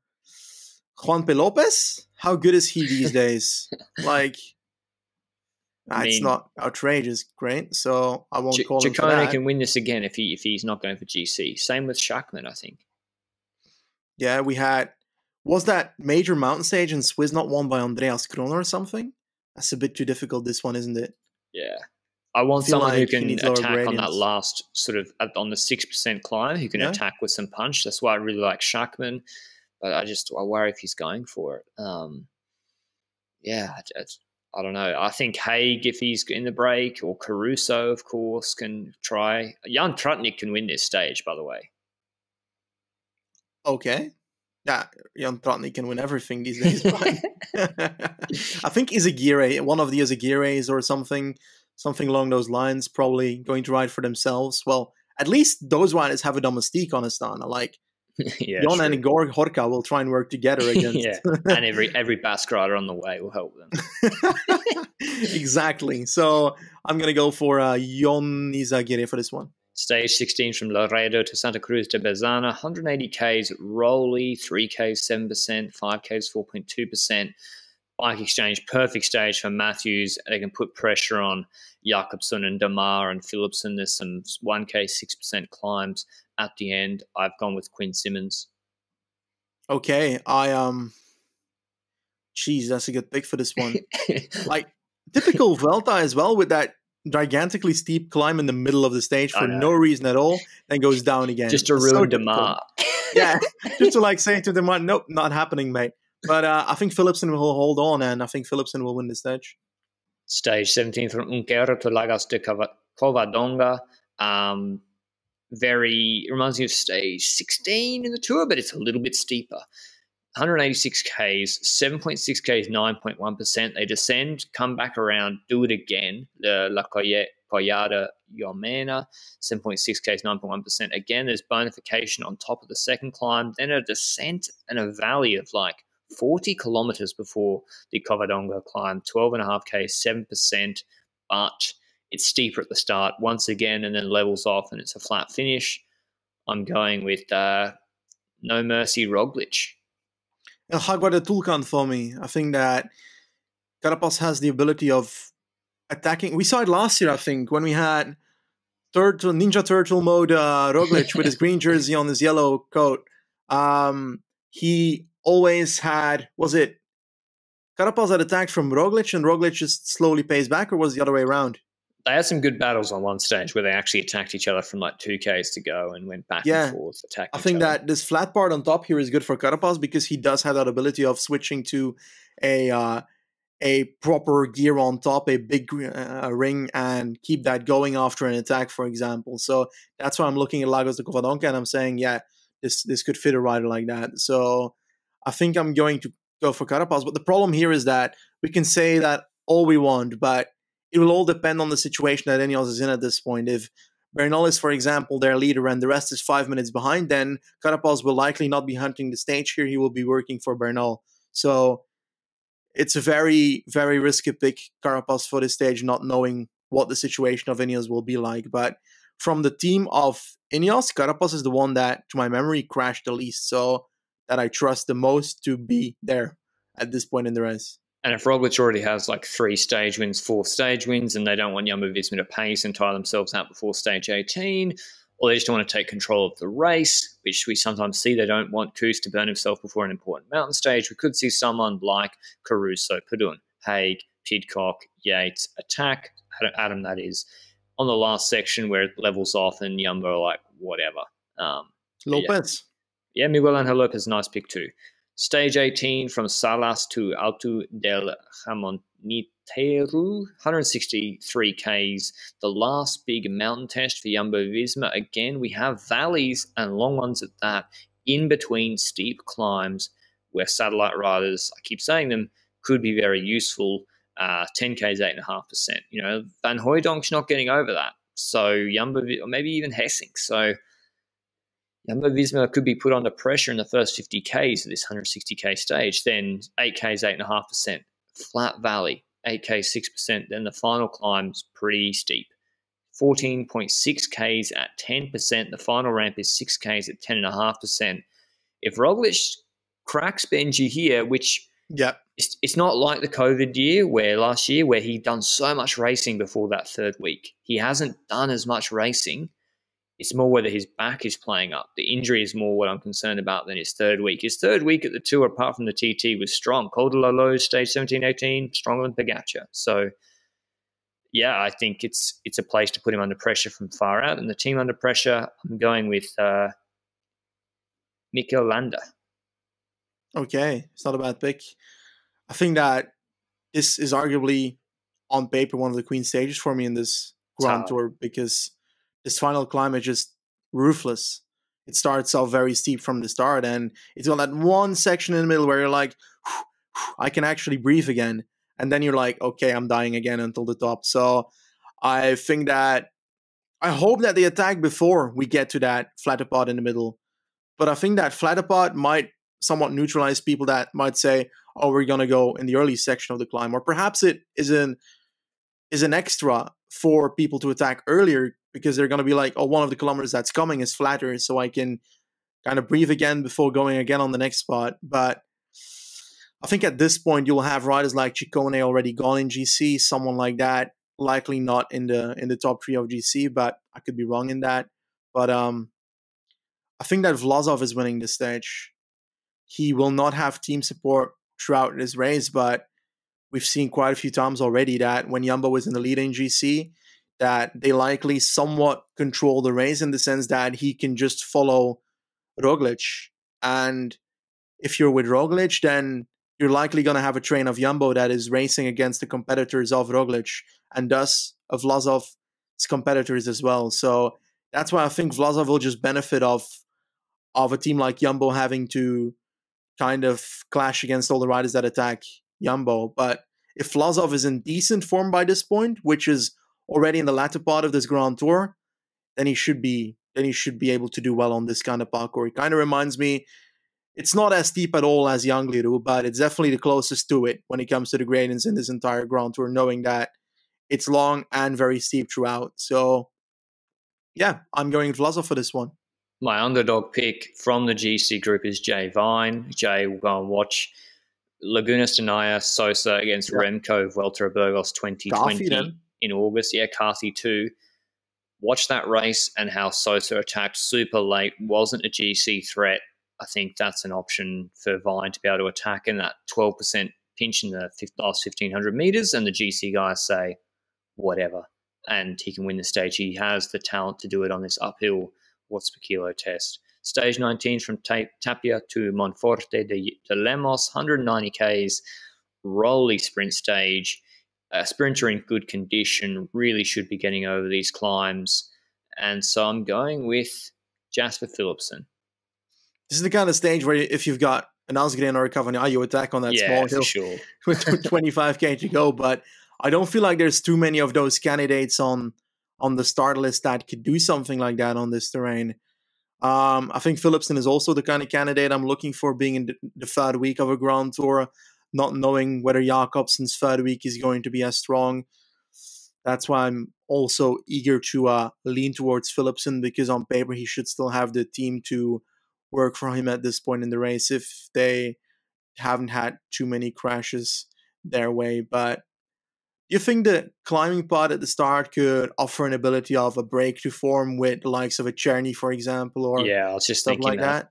Juan P. Lopez. How good is he these days? Like... it's not outrageous great, so I won't call him for that. can win this again if he's not going for GC. Same with Schachmann, I think. Yeah, we had... Was that major mountain stage in Swiss not won by Andreas Kroner or something? That's a bit too difficult, this one, isn't it? Yeah. I want someone who can attack on that last sort of... on the 6% climb, who can attack with some punch. That's why I really like Schachmann. But I worry if he's going for it. I don't know. I think Haig, if he's in the break, or Caruso, of course, can try. Jan Trutnik can win this stage, by the way. Okay. Yeah, Jan Trutnik can win everything these days. I think Izagirre, one of the Izagirres or something along those lines, probably going to ride for themselves. Well, at least those riders have a domestique on Astana. Like, Jon and Igor Horka will try and work together against. And every Basque rider on the way will help them. Exactly. So I'm going to go for Jon Izagirre for this one. Stage 16 from Laredo to Santa Cruz de Bezana, 180 Ks Rolly, 3 Ks 7%, 5 Ks 4.2%. Bike exchange, perfect stage for Matthews. They can put pressure on Jakobsen and Damar and Philipsen. There's some 1K 6% climbs at the end. I've gone with Quinn Simmons. Okay, Jeez, that's a good pick for this one. Like, typical Vuelta as well, with that gigantically steep climb in the middle of the stage for no reason at all, then goes down again. Just to ruin Damar. Yeah, just to say to Damar, nope, not happening, mate. But I think Philipsen will hold on, and I think Philipsen will win the stage. Stage 17 from Unquero to Lagos de Covadonga. Reminds me of stage 16 in the Tour, but it's a little bit steeper. 186 Ks, 7.6 Ks, 9.1%. They descend, come back around, do it again. La Collada Yomena, 7.6 Ks, 9.1%. Again, there's bonification on top of the second climb, then a descent and a valley of like 40 kilometers before the Covadonga climb, 12.5 Ks, 7%, but it's steeper at the start once again and then levels off and it's a flat finish. I'm going with no mercy Roglic. Hagwada Tulkan for me. I think that Carapaz has the ability of attacking. We saw it last year, I think, when we had Ninja Turtle mode Roglic with his green jersey on his yellow coat. He always had, was it Carapaz had attacked from Roglic and Roglic just slowly pays back, or was it the other way around? They had some good battles on one stage where they actually attacked each other from like 2Ks to go and went back and forth, attacking I think each other. that this flat part on top here is good for Carapaz because he does have that ability of switching to a proper gear on top, a big ring, and keep that going after an attack, for example. So that's why I'm looking at Lagos de Covadonga and I'm saying, yeah, this could fit a rider like that. So I think I'm going to go for Carapaz. But the problem here is that we can say that all we want, but it will all depend on the situation that Ineos is in at this point. If Bernal is, for example, their leader and the rest is 5 minutes behind, then Carapaz will likely not be hunting the stage here. He will be working for Bernal. So it's a very, very risky pick, Carapaz, for this stage, not knowing what the situation of Ineos will be like. But from the team of Ineos, Carapaz is the one that, to my memory, crashed the least. So that I trust the most to be there at this point in the race. And if Roglic already has like 3 stage wins, 4 stage wins, and they don't want Jumbo-Visma to pace and tire themselves out before stage 18, or they just don't want to take control of the race, which we sometimes see, they don't want Kuss to burn himself before an important mountain stage, we could see someone like Caruso, Padun, Haig, Pidcock, Yates attack, Adam that is, on the last section where it levels off and Jumbo are like, whatever. Lopez. Yeah, Miguel Angel Lopez, nice pick too. Stage 18 from Salas to Alto del Jamonteiro, 163 Ks. The last big mountain test for Jumbo-Visma. Again, we have valleys and long ones at that, in between steep climbs where satellite riders, I keep saying them, could be very useful. 10 Ks, 8.5%. You know, Van Hooydonk's not getting over that. So Jumbo, or maybe even Hessink. So Jumbo-Visma could be put under pressure in the first 50 Ks of this 160K stage. Then 8 Ks, 8.5%. Flat valley, 8 Ks, 6%. Then the final climb's pretty steep. 14.6 Ks at 10%. The final ramp is 6 Ks at 10.5%. If Roglic cracks Benji here, which it's not like the COVID year last year where he'd done so much racing before that third week. He hasn't done as much racing. It's more whether his back is playing up. The injury is more what I'm concerned about than his third week. His third week at the Tour, apart from the TT, was strong. Col de la Loge, stage 17, 18, stronger than Pogacar. So, yeah, I think it's a place to put him under pressure from far out. And the team under pressure, I'm going with Mikel Landa. Okay, it's not a bad pick. I think that this is arguably, on paper, one of the queen stages for me in this Grand Tour because this final climb is just ruthless. It starts off very steep from the start, and it's got that one section in the middle where you're like, I can actually breathe again. And then you're like, okay, I'm dying again until the top. So I think that, I hope that they attack before we get to that flatter part in the middle. But I think that flatter part might somewhat neutralize people that might say, oh, we're going to go in the early section of the climb. Or perhaps it is an extra for people to attack earlier because they're going to be like, oh, one of the kilometers that's coming is flatter, so I can kind of breathe again before going again on the next spot. But I think at this point, you'll have riders like Ciccone already gone in GC, someone like that, likely not in the top 3 of GC, but I could be wrong in that. But I think that Vlasov is winning this stage. He will not have team support throughout this race, but we've seen quite a few times already that when Jumbo is in the lead in GC, that they likely somewhat control the race in the sense that he can just follow Roglic. And if you're with Roglic, then you're likely going to have a train of Jumbo that is racing against the competitors of Roglic and thus of Vlasov's competitors as well. So that's why I think Vlasov will just benefit of a team like Jumbo having to kind of clash against all the riders that attack Jumbo. But if Vlasov is in decent form by this point, which is already in the latter part of this Grand Tour, then he should be able to do well on this kind of parkour. It kind of reminds me, it's not as steep at all as Yangliru, but it's definitely the closest to it when it comes to the gradients in this entire Grand Tour, knowing that it's long and very steep throughout. So, yeah, I'm going with Vlasov for this one. My underdog pick from the GC group is Jay Vine. Jay will go and watch Laguna Seca Sosa against Remco Vuelta a Burgos 2020 in August. Yeah, Carthy too. Watch that race and how Sosa attacked super late, wasn't a GC threat. I think that's an option for Vine to be able to attack in that 12% pinch in the last 1,500 meters, and the GC guys say, whatever, and he can win the stage. He has the talent to do it on this uphill watts per kilo test. Stage 19 from Tapia to Monforte de Lemos, 190 Ks, rolly sprint stage. A sprinter in good condition really should be getting over these climbs. And so I'm going with Jasper Philipsen. This is the kind of stage where if you've got an Asgreen or a Cavagna, you attack on that small hill sure. with 25K to go. But I don't feel like there's too many of those candidates on the start list that could do something like that on this terrain. I think Philipsen is also the kind of candidate I'm looking for, being in the third week of a Grand Tour, not knowing whether Jakobsen's third week is going to be as strong. That's why I'm also eager to lean towards Philipsen, because on paper he should still have the team to work for him at this point in the race if they haven't had too many crashes their way. But do you think the climbing pod at the start could offer an ability of a break to form with the likes of a Czerny, for example, or I was just thinking like that?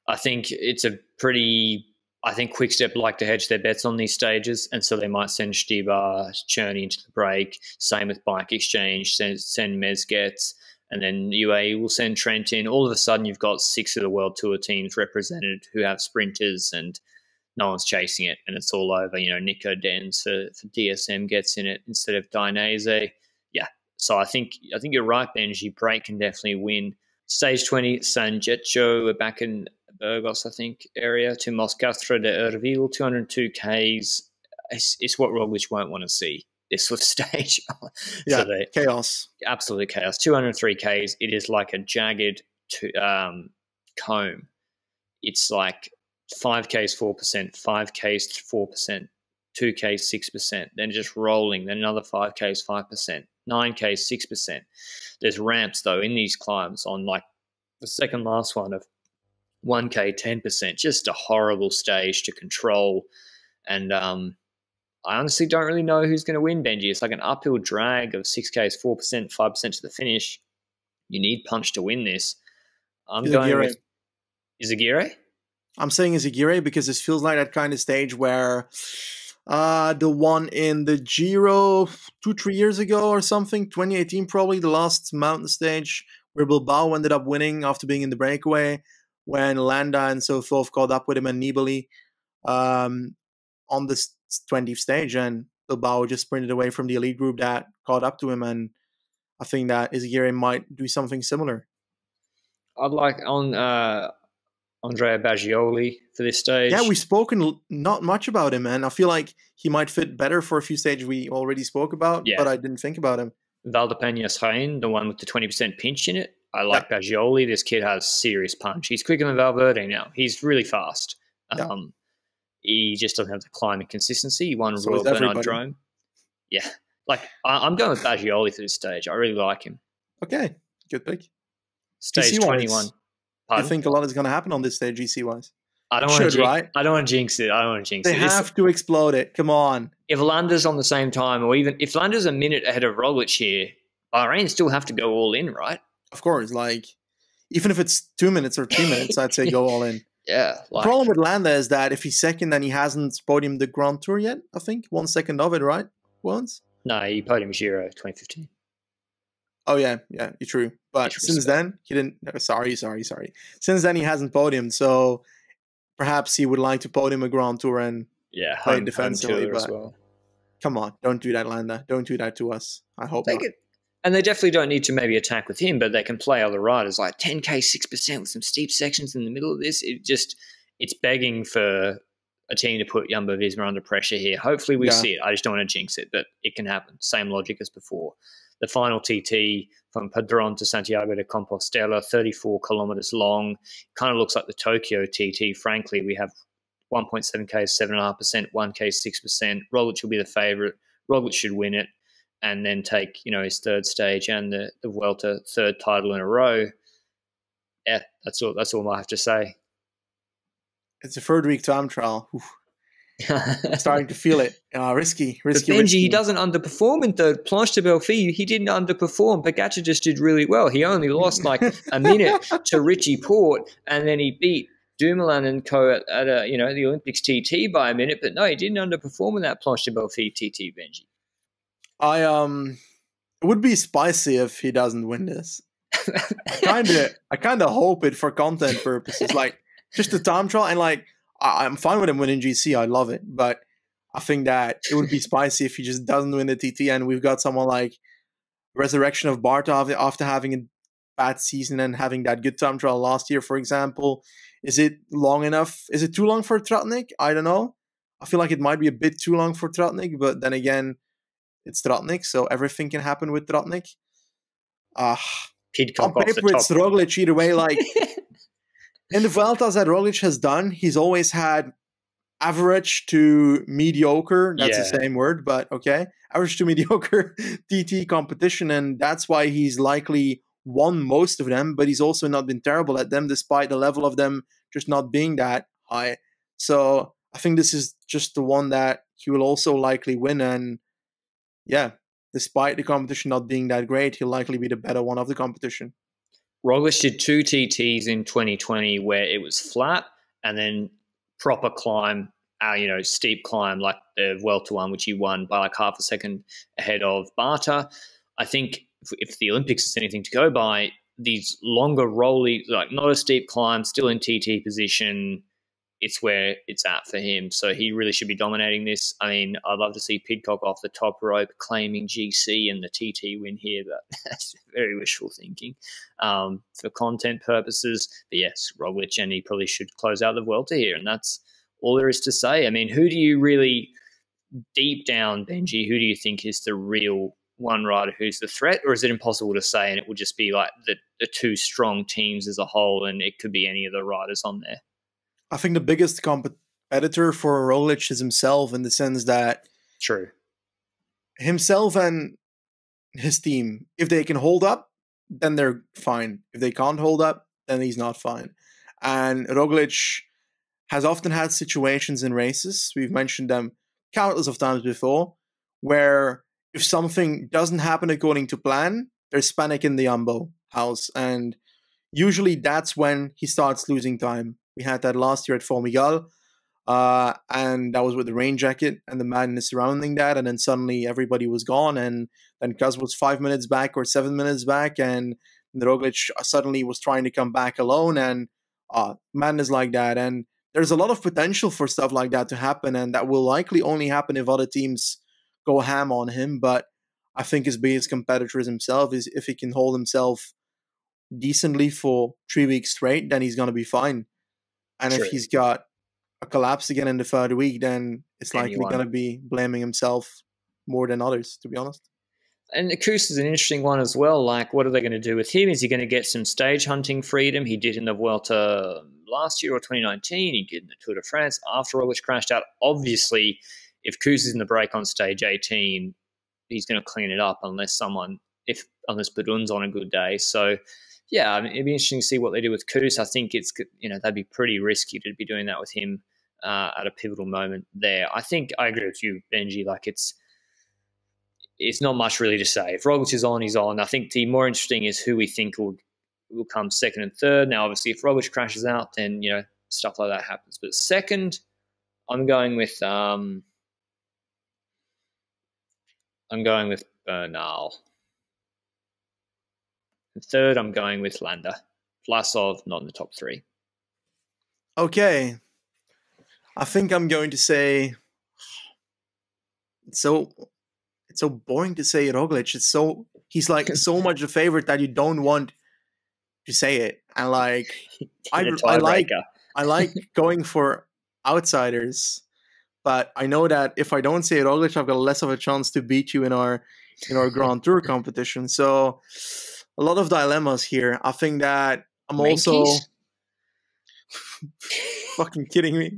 I think it's a pretty... I think Quickstep like to hedge their bets on these stages, and so they might send Stybar, Czerny into the break. Same with Bike Exchange, send Mezgec, and then UAE will send Trent in. All of a sudden, you've got 6 of the World Tour teams represented who have sprinters, and no one's chasing it, and it's all over. You know, Nico Denz for DSM gets in it instead of Dainese. Yeah, so I think you're right, Benji. Break can definitely win. Stage 20, San Getxo, we're back in Burgos, I think, area, to Moscastre de Urville, 202 Ks. It's what Roglic won't want to see, this sort of stage. Yeah, so chaos. Absolute chaos. 203 Ks. It is like a jagged comb. It's like 5Ks 4%, 5Ks 4%, 2Ks 6%, then just rolling, then another 5Ks 5%, 9Ks 6%. There's ramps, though, in these climbs on like the second last one of 1K 10%, just a horrible stage to control. And I honestly don't really know who's going to win, Benji. It's like an uphill drag of 6Ks 4%, 5% to the finish. You need punch to win this. I'm going with Izagirre. I'm saying Izagirre because this feels like that kind of stage where the one in the Giro 2-3 years ago or something, 2018 probably, the last mountain stage where Bilbao ended up winning after being in the breakaway, when Landa and so forth caught up with him and Nibali on the 20th stage, and Bilbao just sprinted away from the elite group that caught up to him. And I think that Izagirre might do something similar. I'd like on Andrea Baggioli for this stage. Yeah, we've spoken not much about him, and I feel like he might fit better for a few stages we already spoke about, but I didn't think about him. Valdepeñas Jaén, the one with the 20% pinch in it. I like Baggioli. This kid has serious punch. He's quicker than Valverde now. He's really fast. He just doesn't have the climbing consistency. He won Royal Bernard Drôme. Yeah. I'm going with Baggioli for this stage. I really like him. Okay. Good pick. Stage 21. I think a lot is going to happen on this stage, GC-wise. I don't want to jinx it. They have to explode it. Come on. If Landa's on the same time, or even if Landa's a minute ahead of Roglic here, Bahrain still have to go all in, right? Of course. Even if it's 2 minutes or 3 minutes, I'd say go all in. Yeah. The problem with Landa is that if he's second, then he hasn't podiumed the Grand Tour yet, I think. 1 second of it, right? Once? No, he podiumed Giro 2015. Oh, yeah, you're true. But since then, he didn't... No, sorry. Since then, he hasn't podiumed, so perhaps he would like to podium a Grand Tour and play defensively. But come on, don't do that, Landa. Don't do that to us. I hope not. And they definitely don't need to maybe attack with him, but they can play other riders like 10K 6% with some steep sections in the middle of this. It's begging for a team to put Jumbo-Visma under pressure here. Hopefully we see it. I just don't want to jinx it, but it can happen. Same logic as before. The final TT from Padron to Santiago de Compostela, 34 kilometers long. Kind of looks like the Tokyo TT. Frankly, we have 1.7K 7.5%, 1K 6%. Roglic will be the favorite. Roglic should win it and then take his third stage and the Vuelta third title in a row. yeah, that's all I have to say. It's a third week time trial. Oof. I'm starting to feel it. Risky. But Benji, he doesn't underperform in third. Planche de Belfi, he didn't underperform. Pogacar just did really well. He only lost like a minute to Richie Porte, and then he beat Dumoulin and co at the Olympics TT by a minute. But no, he didn't underperform in that Planche de Belfi TT, Benji. It would be spicy if he doesn't win this. I kind of hope it for content purposes, like just the time trial, and like I'm fine with him winning GC. I love it, but I think that it would be spicy if he just doesn't win the TT, and we've got someone like Resurrection of Barta after having a bad season and having that good time trial last year, for example. Is it long enough? Is it too long for Tratnik? I don't know. I feel like it might be a bit too long for Tratnik, but then again, it's Tratnik, so everything can happen with Tratnik. On paper, it's Roglic either way. Like in the Vueltas that Roglic has done, he's always had average to mediocre. That's the same word, but okay. Average to mediocre TT competition, and that's why he's likely won most of them, but he's also not been terrible at them, despite the level of them just not being that high. So I think this is just the one that he will also likely win, and yeah, despite the competition not being that great, he'll likely be the better one of the competition. Roglic did 2 TTs in 2020 where it was flat and then proper climb, steep climb like the Vuelta one, which he won by like half a second ahead of Barta. I think if the Olympics is anything to go by, these longer rolly, like not a steep climb, still in TT position, it's where it's at for him. So he really should be dominating this. I mean, I'd love to see Pidcock off the top rope claiming GC and the TT win here, but that's very wishful thinking for content purposes. But yes, Roglic, and he probably should close out the Vuelta here, and that's all there is to say. I mean, who do you really, deep down, Benji, who do you think is the real one rider who's the threat, or is it impossible to say and it will just be like the two strong teams as a whole and it could be any of the riders on there? I think the biggest competitor for Roglic is himself, in the sense that himself and his team, if they can hold up, then they're fine. If they can't hold up, then he's not fine. And Roglic has often had situations in races, we've mentioned them countless of times before, where if something doesn't happen according to plan, there's panic in the Jumbo house. And usually that's when he starts losing time. We had that last year at Formigal, and that was with the rain jacket and the madness surrounding that. And then suddenly everybody was gone, and then Kaz was 5 minutes back or 7 minutes back, and Roglic suddenly was trying to come back alone, and madness like that. And there's a lot of potential for stuff like that to happen, and that will likely only happen if other teams go ham on him. But I think his biggest competitor is himself. Is if he can hold himself decently for 3 weeks straight, then he's going to be fine. And if he's got a collapse again in the third week, then it's likely going to be blaming himself more than others, to be honest. And Kuss is an interesting one as well. Like, what are they going to do with him? Is he going to get some stage hunting freedom? He did in the Vuelta last year or 2019. He did in the Tour de France after Roglic crashed out. Obviously, if Kuss is in the break on stage 18, he's going to clean it up unless Badun's on a good day. So, yeah, I mean, it'd be interesting to see what they do with Kuss. I think that'd be pretty risky to be doing that with him at a pivotal moment there. I think I agree with you, Benji. Like, it's not much really to say. If Roglic is on, he's on. I think the more interesting is who we think will come second and third. Now, obviously, if Roglic crashes out, then stuff like that happens. But second, I'm going with Bernal. And third, I'm going with Landa. Vlasov, not in the top three. Okay. I think I'm going to say... It's so boring to say Roglic. He's like so much a favorite that you don't want to say it. And like I like going for outsiders, but I know that if I don't say Roglic, I've got less of a chance to beat you in our Grand Tour competition. So a lot of dilemmas here. I think that I'm also fucking kidding me.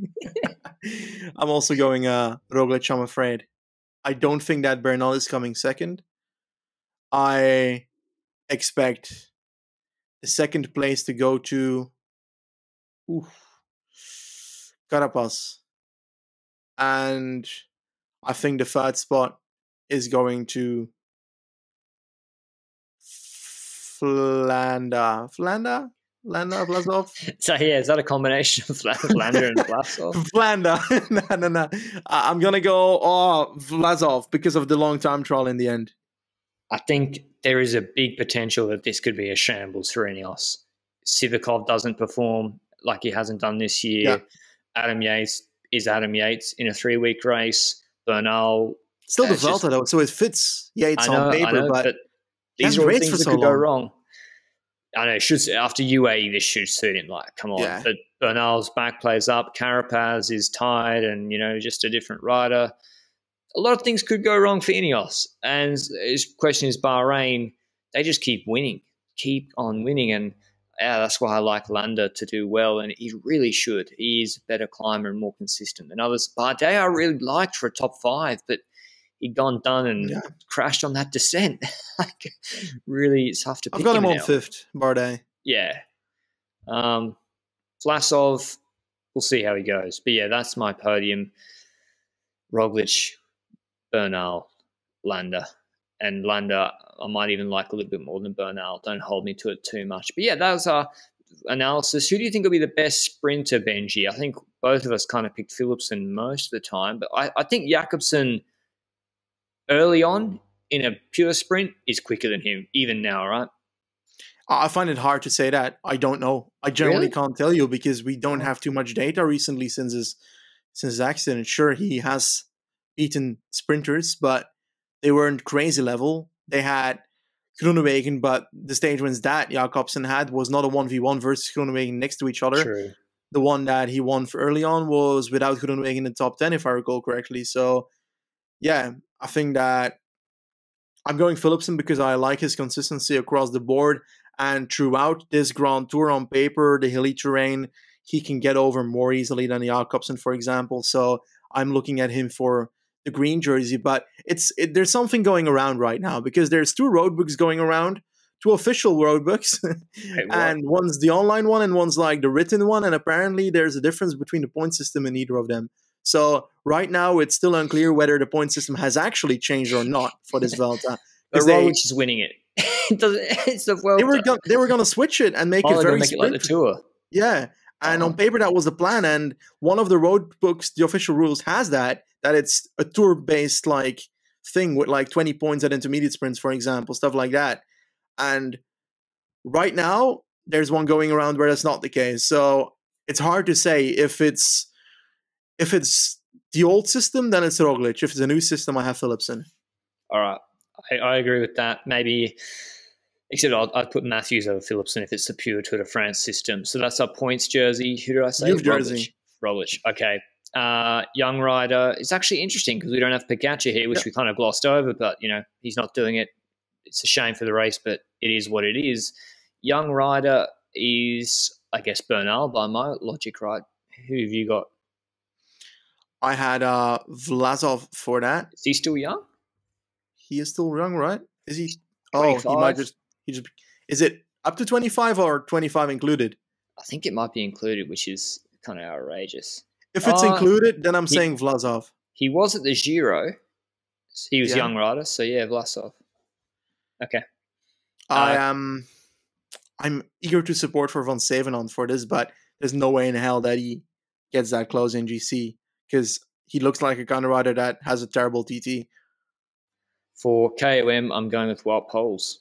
I'm also going Roglic, I'm afraid. I don't think that Bernal is coming second. I expect The second place to go to Carapaz. And I think the third spot is going to Landa Vlasov? So yeah, is that a combination of Landa and Vlasov? Landa. No. I'm going to go Vlasov because of the long-time trial in the end. I think there is a big potential that this could be a shambles for Ineos. Sivakov doesn't perform like he hasn't done this year. Yeah. Adam Yates is Adam Yates in a 3-week race. Bernal. Still the Vuelta, though, so it fits Yates on paper, but these are all things that could go wrong. I know, after UAE, this should suit him. Like, come on. Yeah. But Bernal's back plays up. Carapaz is tired and, just a different rider. A lot of things could go wrong for Ineos. And his question is Bahrain, they just keep winning, keep on winning. And that's why I like Landa to do well. And he really should. He is a better climber and more consistent than others. Bardet I really liked for a top 5, but he'd gone done and crashed on that descent. Really, it's tough to pick him. I've got him on now. 5th, Bardet. Yeah. Vlasov, we'll see how he goes. But yeah, that's my podium. Roglic, Bernal, Landa. And Landa, I might even like a little bit more than Bernal. Don't hold me to it too much. But yeah, that was our analysis. Who do you think will be the best sprinter, Benji? I think both of us kind of picked Philipsen most of the time. But I think Jakobsen early on in a pure sprint is quicker than him, even now, right? I find it hard to say that. I don't know. I generally can't tell you because we don't have too much data recently since his accident. Sure, he has beaten sprinters, but they weren't crazy level. They had Groenewegen, but the stage wins that Jakobsen had was not a 1v1 versus Groenewegen next to each other. True. The one that he won for early on was without Groenewegen in the top 10, if I recall correctly. So, yeah, I think that I'm going Philipsen because I like his consistency across the board. And throughout this Grand Tour on paper, the hilly terrain, he can get over more easily than Jakobsen, for example. So I'm looking at him for the green jersey. But there's something going around right now because there's 2 road books going around, 2 official road books. And one's the online one and one's like the written one. And apparently there's a difference between the point system in either of them. So right now it's still unclear whether the point system has actually changed or not for this Vuelta. But Roglic is winning it. It's the Vuelta. They were going to switch it and make it very make it like the Tour. Yeah. And on paper, that was the plan. And one of the road books, the official rules, has that it's a tour-based like thing with like 20 points at intermediate sprints, for example, stuff like that. And right now, there's one going around where that's not the case. So it's hard to say if it's the old system, then it's Roglic. If it's a new system, I have Philipsen. All right. I agree with that. Maybe, except I'd put Matthews over Philipsen if it's the pure Tour de France system. So that's our points jersey. Who did I say? Jersey. Roglic. Okay. Young rider. It's actually interesting because we don't have Pogačar here, which we kind of glossed over, but, he's not doing it. It's a shame for the race, but it is what it is. Young rider is, I guess, Bernal by my logic, right? Who have you got? I had Vlasov for that. Is he still young? He is still young, right? Is he? 25? Oh, he just. Is it up to 25 or 25 included? I think it might be included, which is kind of outrageous. If it's included, then I'm saying Vlasov. He was at the Giro. He was young rider, so yeah, Vlasov. Okay. I'm eager to support for Van Sevenant for this, but there's no way in hell that he gets that close in GC because he looks like a kind of rider that has a terrible TT. For KOM, I'm going with Wout Poels.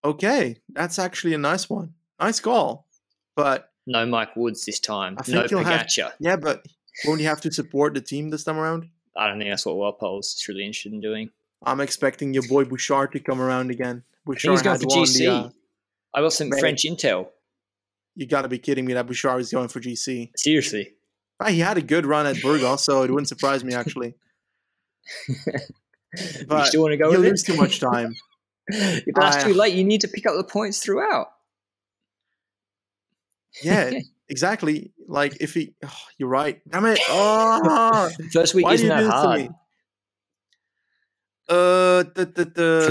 Okay, that's actually a nice one. Nice call. But no Mike Woods this time. No Pogačar. Yeah, but won't you have to support the team this time around? I don't think that's what Wout Poels is really interested in doing. I'm expecting your boy Bouchard to come around again. Bouchard he's going for GC. I got some French intel. You got to be kidding me that Bouchard is going for GC. Seriously. He had a good run at Burgos, so it wouldn't surprise me, actually. But you still want to go with it? You lose too much time. But that's too late. You need to pick up the points throughout. Yeah, exactly. Like, if he... Oh, you're right. Damn it. Oh, first week isn't that hard. For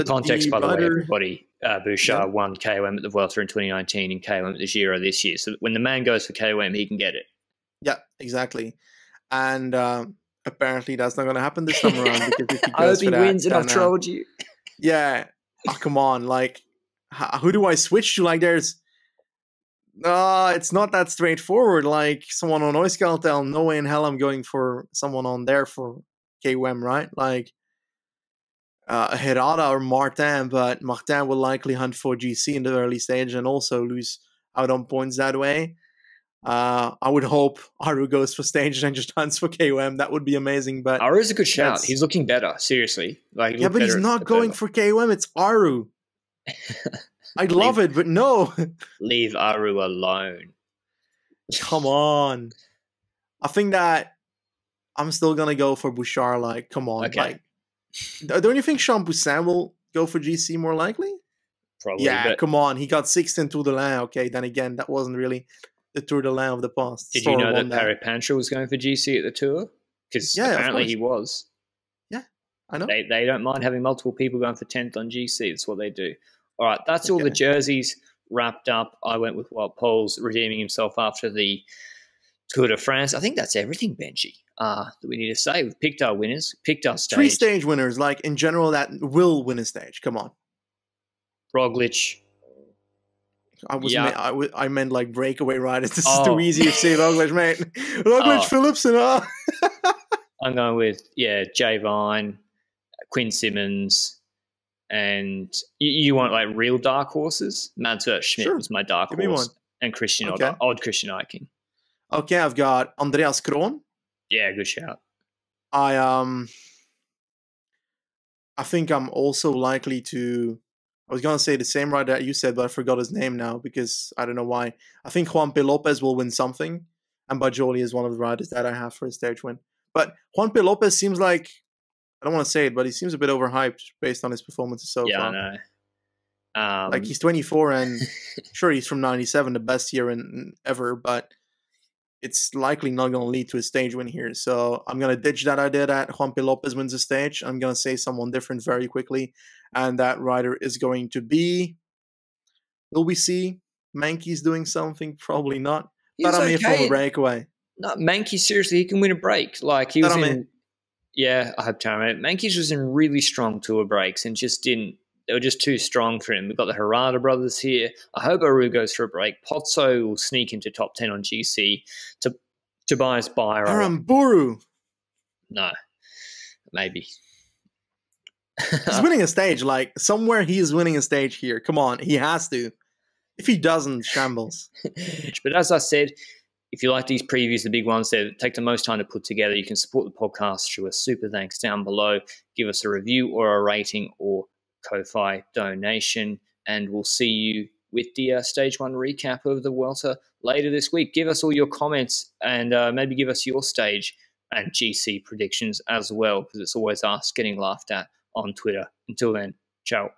context, by the way, everybody, Bouchard won KOM at the Vuelta in 2019 and KOM at the Giro this year. So when the man goes for KOM, he can get it. Yeah, exactly. And apparently that's not going to happen this time around because if he I goes hope he for wins, and that, I've trolled you. Yeah. Oh, come on. Like, who do I switch to? Like, there's... it's not that straightforward. Like, someone on Euskaltel, no way in hell I'm going for someone on there for KOM, right? Like, Herrada or Martin, but Martin will likely hunt for GC in the early stage and also lose out on points that way. I would hope Aru goes for stage and just hunts for KOM. That would be amazing. But Aru's a good shout. He's looking better, seriously. Like, yeah, but he's not going for KOM. It's Aru. I'd love it, but no. Leave Aru alone. Come on. I think that I'm still going to go for Bouchard. Like, come on. Okay. Like, don't you think Champoussin will go for GC more likely? Probably. Yeah, come on. He got sixth in Tour de l'Ain. Okay, then again, that wasn't really the Tour de l'Ain of the past. Did you know that Perry Pancha was going for GC at the Tour? Because apparently he was. Yeah, I know. They don't mind having multiple people going for 10th on GC. That's what they do. All right, that's all the jerseys wrapped up. I went with Wout Poels redeeming himself after the Tour de France. I think that's everything, Benji, that we need to say. We've picked our winners, picked our stage. 3 stage winners, like in general, that will win a stage. Come on. Roglic. I meant like breakaway riders. This is too easy to say Roglic, mate. Roglic, Philipsen. I'm going with, Jay Vine, Quinn Simmons, and you want like real dark horses? Mads Schmidt was my dark horse. And Christian Odd Christian Eiking. Okay, I've got Andreas Kroon. Yeah, good shout. I think I'm also likely to... I was going to say the same rider that you said, but I forgot his name now because I don't know why. I think Juan P. Lopez will win something, and Bajoli is one of the riders that I have for a stage win. But Juan P. Lopez seems like... I don't want to say it, but he seems a bit overhyped based on his performances so far. Yeah, I know. Like, he's 24 and sure, he's from 97, the best year ever, but it's likely not going to lead to a stage win here. So I'm going to ditch that idea that Juan P. Lopez wins a stage. I'm going to say someone different very quickly, and that rider is going to be... Will we see Mankey's doing something? Probably not. But I'm here for a breakaway. No, Mankey, seriously, he can win a break. Like, he was in... Yeah, I hope Taraman. Mankey's was in really strong tour breaks and just didn't. They were just too strong for him. We've got the Herrada brothers here. I hope Aru goes for a break. Pozzo will sneak into top 10 on GC. Tobias Biro. Aramburu. No, maybe. He's winning a stage. Like, somewhere he is winning a stage here. Come on, he has to. If he doesn't, shambles. But as I said, if you like these previews, the big ones that take the most time to put together, you can support the podcast through a super thanks down below. Give us a review or a rating or Ko-Fi donation, and we'll see you with the Stage 1 recap of the Vuelta later this week. Give us all your comments and maybe give us your stage and GC predictions as well, because it's always us getting laughed at on Twitter. Until then, ciao.